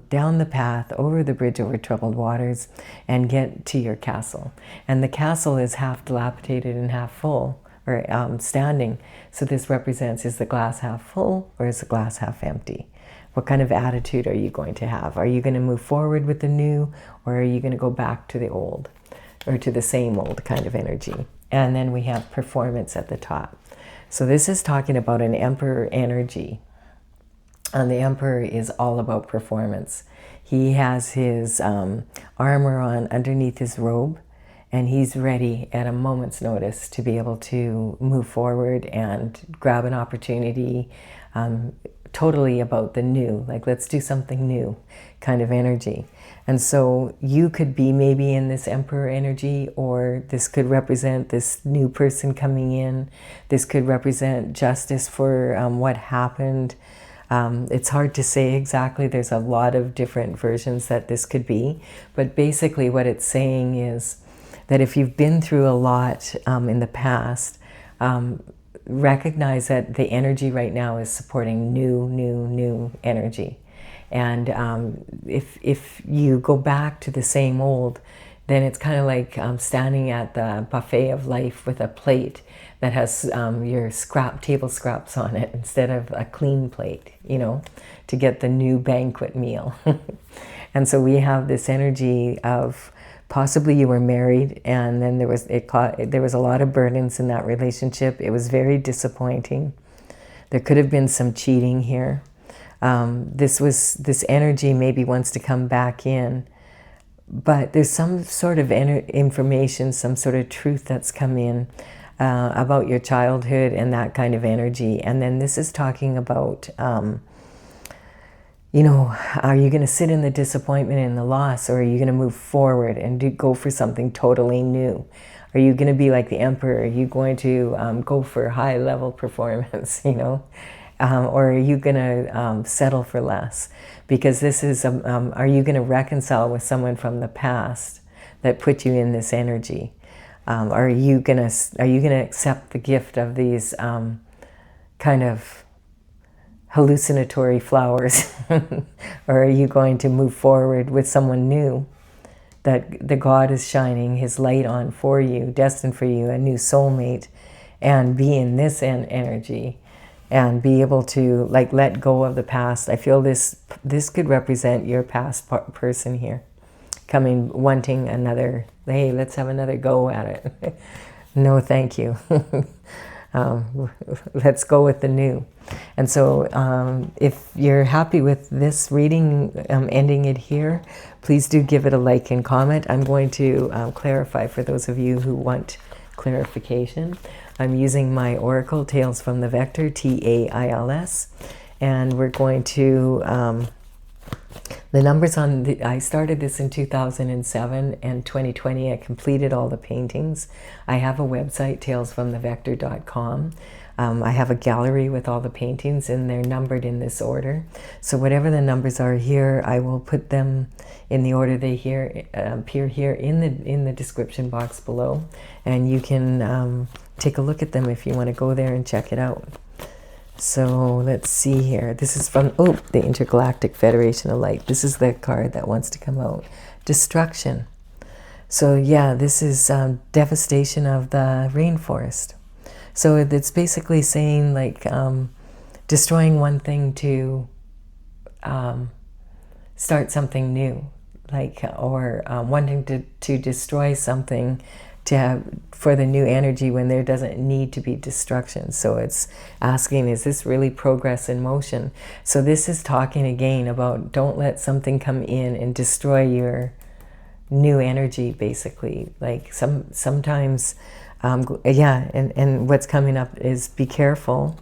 down the path, over the bridge over troubled waters, and get to your castle. And the castle is half dilapidated and half full, or standing. So this represents, is the glass half full or is the glass half empty? What kind of attitude are you going to have? Are you going to move forward with the new, or are you going to go back to the old, or to the same old kind of energy? And then we have performance at the top. So this is talking about an emperor energy. And the emperor is all about performance. He has his armor on underneath his robe, and he's ready at a moment's notice to be able to move forward and grab an opportunity, totally about the new, like let's do something new kind of energy. And so you could be maybe in this emperor energy, or this could represent this new person coming in. This could represent justice for what happened. It's hard to say exactly. There's a lot of different versions that this could be. But basically what it's saying is that if you've been through a lot in the past, recognize that the energy right now is supporting new energy. And if you go back to the same old, then it's kind of like standing at the buffet of life with a plate that has your table scraps on it instead of a clean plate, you know, to get the new banquet meal. And so we have this energy of possibly you were married, and then there was a lot of burdens in that relationship. It was very disappointing. There could have been some cheating here. This energy maybe wants to come back in, but there's some sort of information, some sort of truth that's come in about your childhood and that kind of energy. And then this is talking about, you know, are you going to sit in the disappointment and the loss, or are you going to move forward and go for something totally new? Are you going to be like the emperor? Are you going to go for high level performance, you know? Or are you going to settle for less? Because this is, are you going to reconcile with someone from the past that put you in this energy? Are you going to accept the gift of these kind of hallucinatory flowers? Or are you going to move forward with someone new that the God is shining his light on for you, destined for you, a new soulmate, and be in this energy? And be able to like let go of the past. I feel this could represent your past person here, coming wanting another. Hey, let's have another go at it. No, thank you. Let's go with the new. And so, if you're happy with this reading, ending it here, please do give it a like and comment. I'm going to clarify for those of you who want clarification. I'm using my Oracle, Tales from the Vector, TAILS, and we're going to, the numbers on, I started this in 2007, and 2020 I completed all the paintings. I have a website, talesfromthevector.com. I have a gallery with all the paintings, and they're numbered in this order. So whatever the numbers are here, I will put them in the order they appear here in the description box below, and you can take a look at them if you want to go there and check it out. So let's see here. This is from the Intergalactic Federation of Light. This is the card that wants to come out. Destruction. So yeah, this is devastation of the rainforest. So it's basically saying like destroying one thing to start something new, like, or wanting to destroy something for the new energy when there doesn't need to be destruction. So it's asking, is this really progress in motion? So this is talking again about don't let something come in and destroy your new energy, basically. Like sometimes, and what's coming up is be careful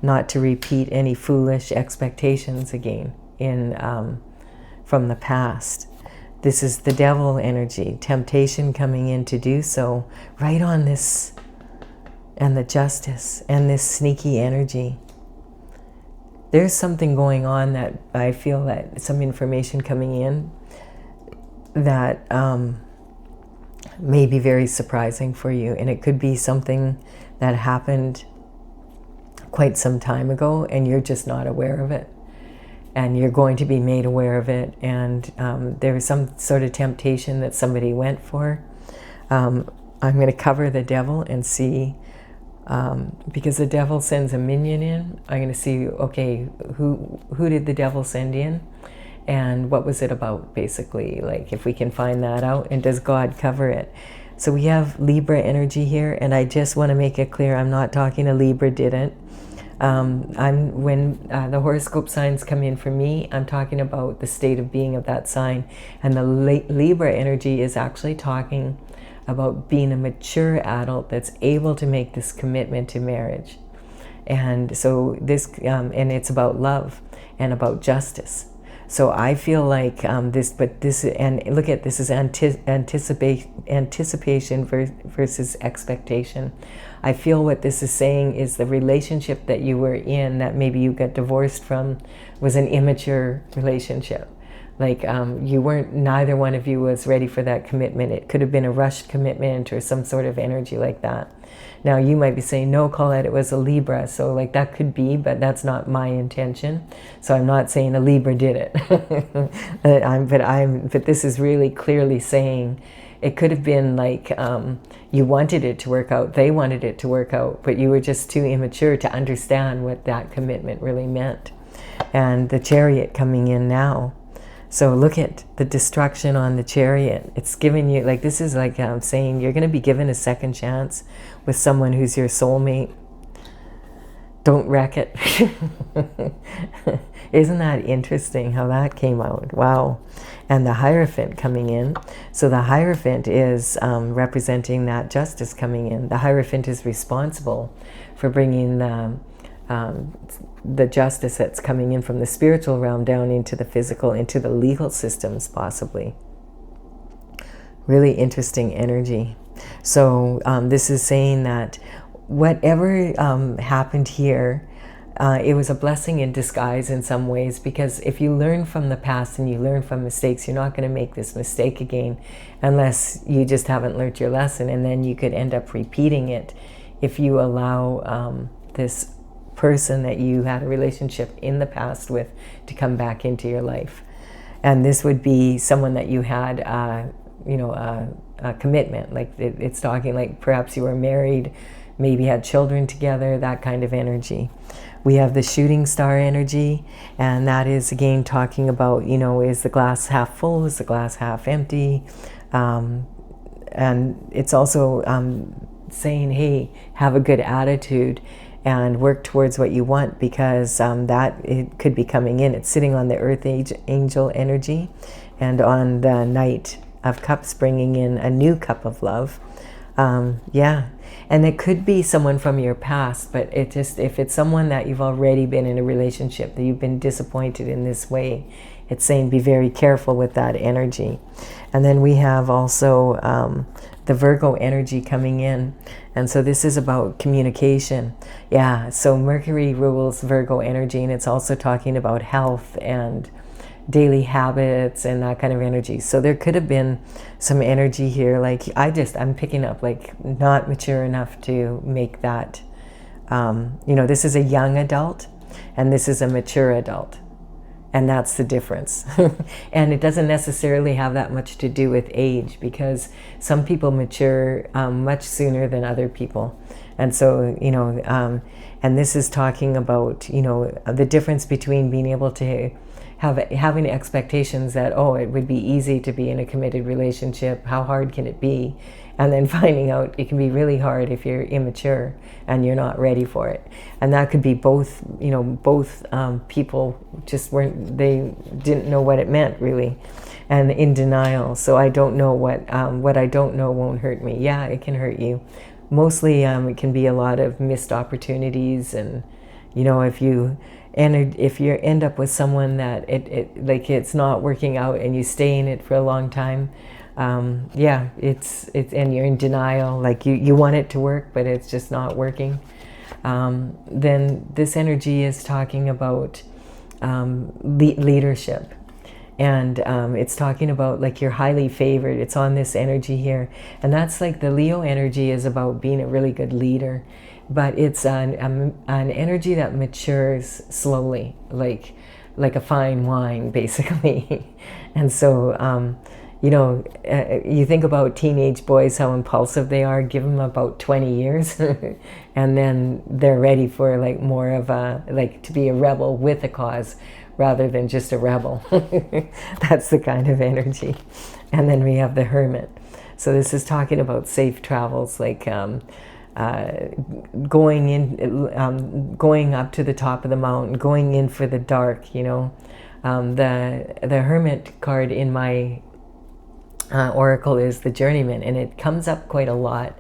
not to repeat any foolish expectations again from the past. This is the devil energy, temptation coming in to do so, right on this, and the justice, and this sneaky energy. There's something going on that I feel that some information coming in that may be very surprising for you, and it could be something that happened quite some time ago, and you're just not aware of it. And you're going to be made aware of it. And there was some sort of temptation that somebody went for. I'm going to cover the devil and see, because the devil sends a minion in. I'm going to see, okay, who did the devil send in? And what was it about, basically? Like, if we can find that out, and does God cover it? So we have Libra energy here, and I just want to make it clear, I'm not talking a Libra didn't. When the horoscope signs come in for me, I'm talking about the state of being of that sign. And the Libra energy is actually talking about being a mature adult that's able to make this commitment to marriage. And so this, and it's about love and about justice. So I feel like and look at this is anticipation versus expectation. I feel what this is saying is the relationship that you were in, that maybe you got divorced from, was an immature relationship. Like you weren't, neither one of you was ready for that commitment. It could have been a rushed commitment or some sort of energy like that. Now you might be saying, no, Colette, it was a Libra. So like that could be, but that's not my intention. So I'm not saying a Libra did it. but this is really clearly saying it could have been like you wanted it to work out, they wanted it to work out, but you were just too immature to understand what that commitment really meant. And the Chariot coming in now. So look at the destruction on the Chariot. It's giving you, like, this is like saying you're going to be given a second chance with someone who's your soulmate. Don't wreck it. Isn't that interesting how that came out? Wow. And the Hierophant coming in. So the Hierophant is representing that justice coming in. The Hierophant is responsible for bringing the justice that's coming in from the spiritual realm down into the physical, into the legal systems, possibly. Really interesting energy. So this is saying that whatever happened here, it was a blessing in disguise in some ways, because if you learn from the past and you learn from mistakes, you're not going to make this mistake again unless you just haven't learned your lesson, and then you could end up repeating it if you allow this person that you had a relationship in the past with to come back into your life. And this would be someone that you had a commitment, like it's talking like perhaps you were married, maybe had children together, that kind of energy. We have the Shooting Star energy, and that is again talking about, is the glass half full, is the glass half empty? And it's also saying, hey, have a good attitude and work towards what you want, because that it could be coming in. It's sitting on the Earth Angel energy, and on the Knight of Cups, bringing in a new cup of love. Yeah, and it could be someone from your past, but if it's someone that you've already been in a relationship, that you've been disappointed in this way, it's saying be very careful with that energy. And then we have also the Virgo energy coming in. And so this is about communication. Yeah, so Mercury rules Virgo energy, and it's also talking about health and daily habits and that kind of energy. So there could have been some energy here, like I'm picking up like not mature enough to make that, this is a young adult and this is a mature adult. And that's the difference. And it doesn't necessarily have that much to do with age, because some people mature much sooner than other people. And so, and this is talking about, the difference between being able to having expectations that, oh, it would be easy to be in a committed relationship. How hard can it be? And then finding out it can be really hard if you're immature and you're not ready for it. And that could be both, both people just they didn't know what it meant really, and in denial. So I don't know what I don't know won't hurt me. Yeah, it can hurt you. Mostly it can be a lot of missed opportunities, and if you end up with someone that it's not working out and you stay in it for a long time, yeah, it's and you're in denial, like you want it to work but it's just not working, then this energy is talking about leadership. And it's talking about like you're highly favored. It's on this energy here. And that's like the Leo energy is about being a really good leader. but it's an energy that matures slowly, like a fine wine, basically. And so, you know, you think about teenage boys, how impulsive they are. Give them about 20 years, and then they're ready for like more of a, like, to be a rebel with a cause, rather than just a rebel. That's the kind of energy. And then we have the hermit. So this is talking about safe travels, like going up to the top of the mountain, going in for the dark. You know, the hermit card in my oracle is the journeyman, and it comes up quite a lot.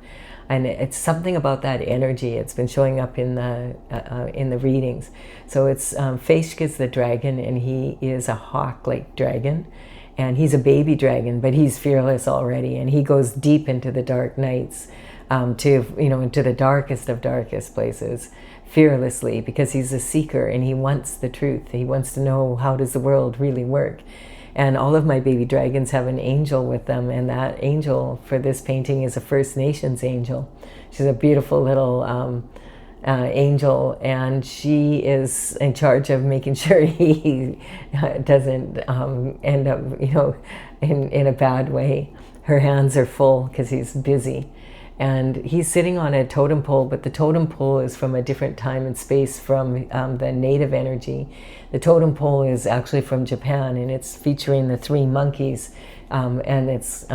And it's something about that energy. It's been showing up in the readings. So it's Feishka's the dragon, and he is a hawk-like dragon, and he's a baby dragon, but he's fearless already, and he goes deep into the dark nights, into the darkest of darkest places, fearlessly, because he's a seeker and he wants the truth. He wants to know, how does the world really work? And all of my baby dragons have an angel with them, and that angel for this painting is a First Nations angel. She's a beautiful little angel, and she is in charge of making sure he doesn't end up, in a bad way. Her hands are full because he's busy. And he's sitting on a totem pole, but the totem pole is from a different time and space from the native energy. The totem pole is actually from Japan, and it's featuring the three monkeys. And it's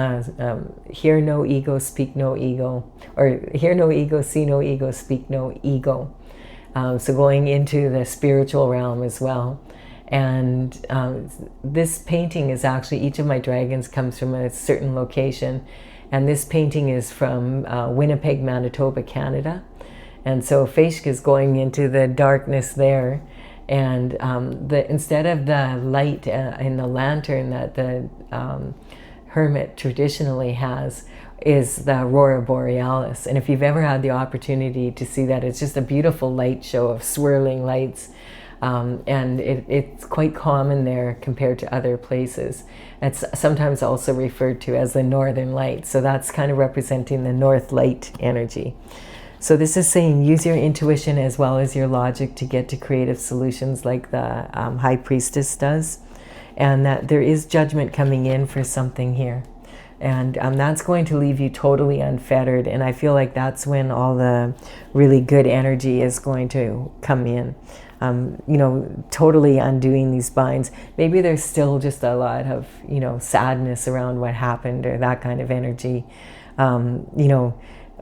hear no ego, speak no ego, or hear no ego, see no ego, speak no ego. So going into the spiritual realm as well. And this painting is actually, each of my dragons comes from a certain location. And this painting is from Winnipeg, Manitoba, Canada. And so Feishka is going into the darkness there. And instead of the light in the lantern that the hermit traditionally has, is the Aurora Borealis. And if you've ever had the opportunity to see that, it's just a beautiful light show of swirling lights. And it's quite common there compared to other places. It's sometimes also referred to as the Northern Light. So that's kind of representing the North Light energy. So this is saying, use your intuition as well as your logic to get to creative solutions, like the High Priestess does. And that there is judgment coming in for something here. And that's going to leave you totally unfettered. And I feel like that's when all the really good energy is going to come in. Totally undoing these binds. Maybe there's still just a lot of, sadness around what happened, or that kind of energy.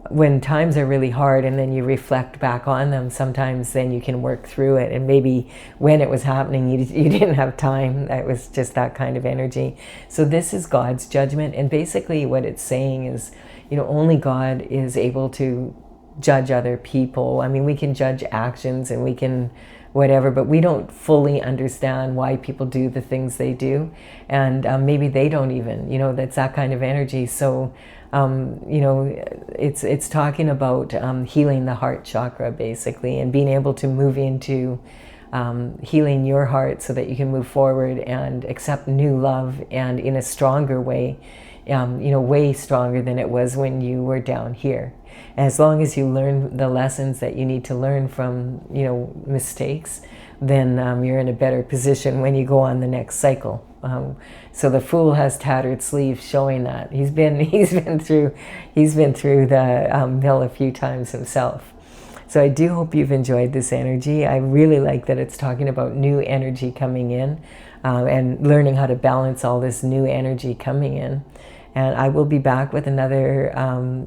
When times are really hard and then you reflect back on them, sometimes then you can work through it. And maybe when it was happening, you didn't have time. That was just that kind of energy. So this is God's judgment. And basically what it's saying is, only God is able to judge other people. I mean, we can judge actions and we can whatever, but we don't fully understand why people do the things they do. And maybe they don't even, that's that kind of energy. So, it's talking about healing the heart chakra, basically, and being able to move into healing your heart so that you can move forward and accept new love, and in a stronger way, way stronger than it was when you were down here. As long as you learn the lessons that you need to learn from, mistakes, then you're in a better position when you go on the next cycle. So the Fool has tattered sleeves, showing that he's been through the mill a few times himself. So I do hope you've enjoyed this energy. I really like that it's talking about new energy coming in, and learning how to balance all this new energy coming in. And I will be back with another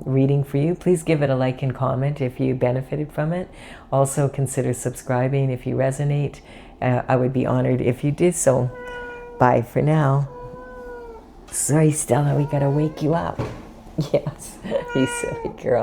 reading for you. Please give it a like and comment if you benefited from it. Also consider subscribing if you resonate. I would be honored if you did so. Bye for now. Sorry, Stella, we gotta wake you up. Yes, you silly girl.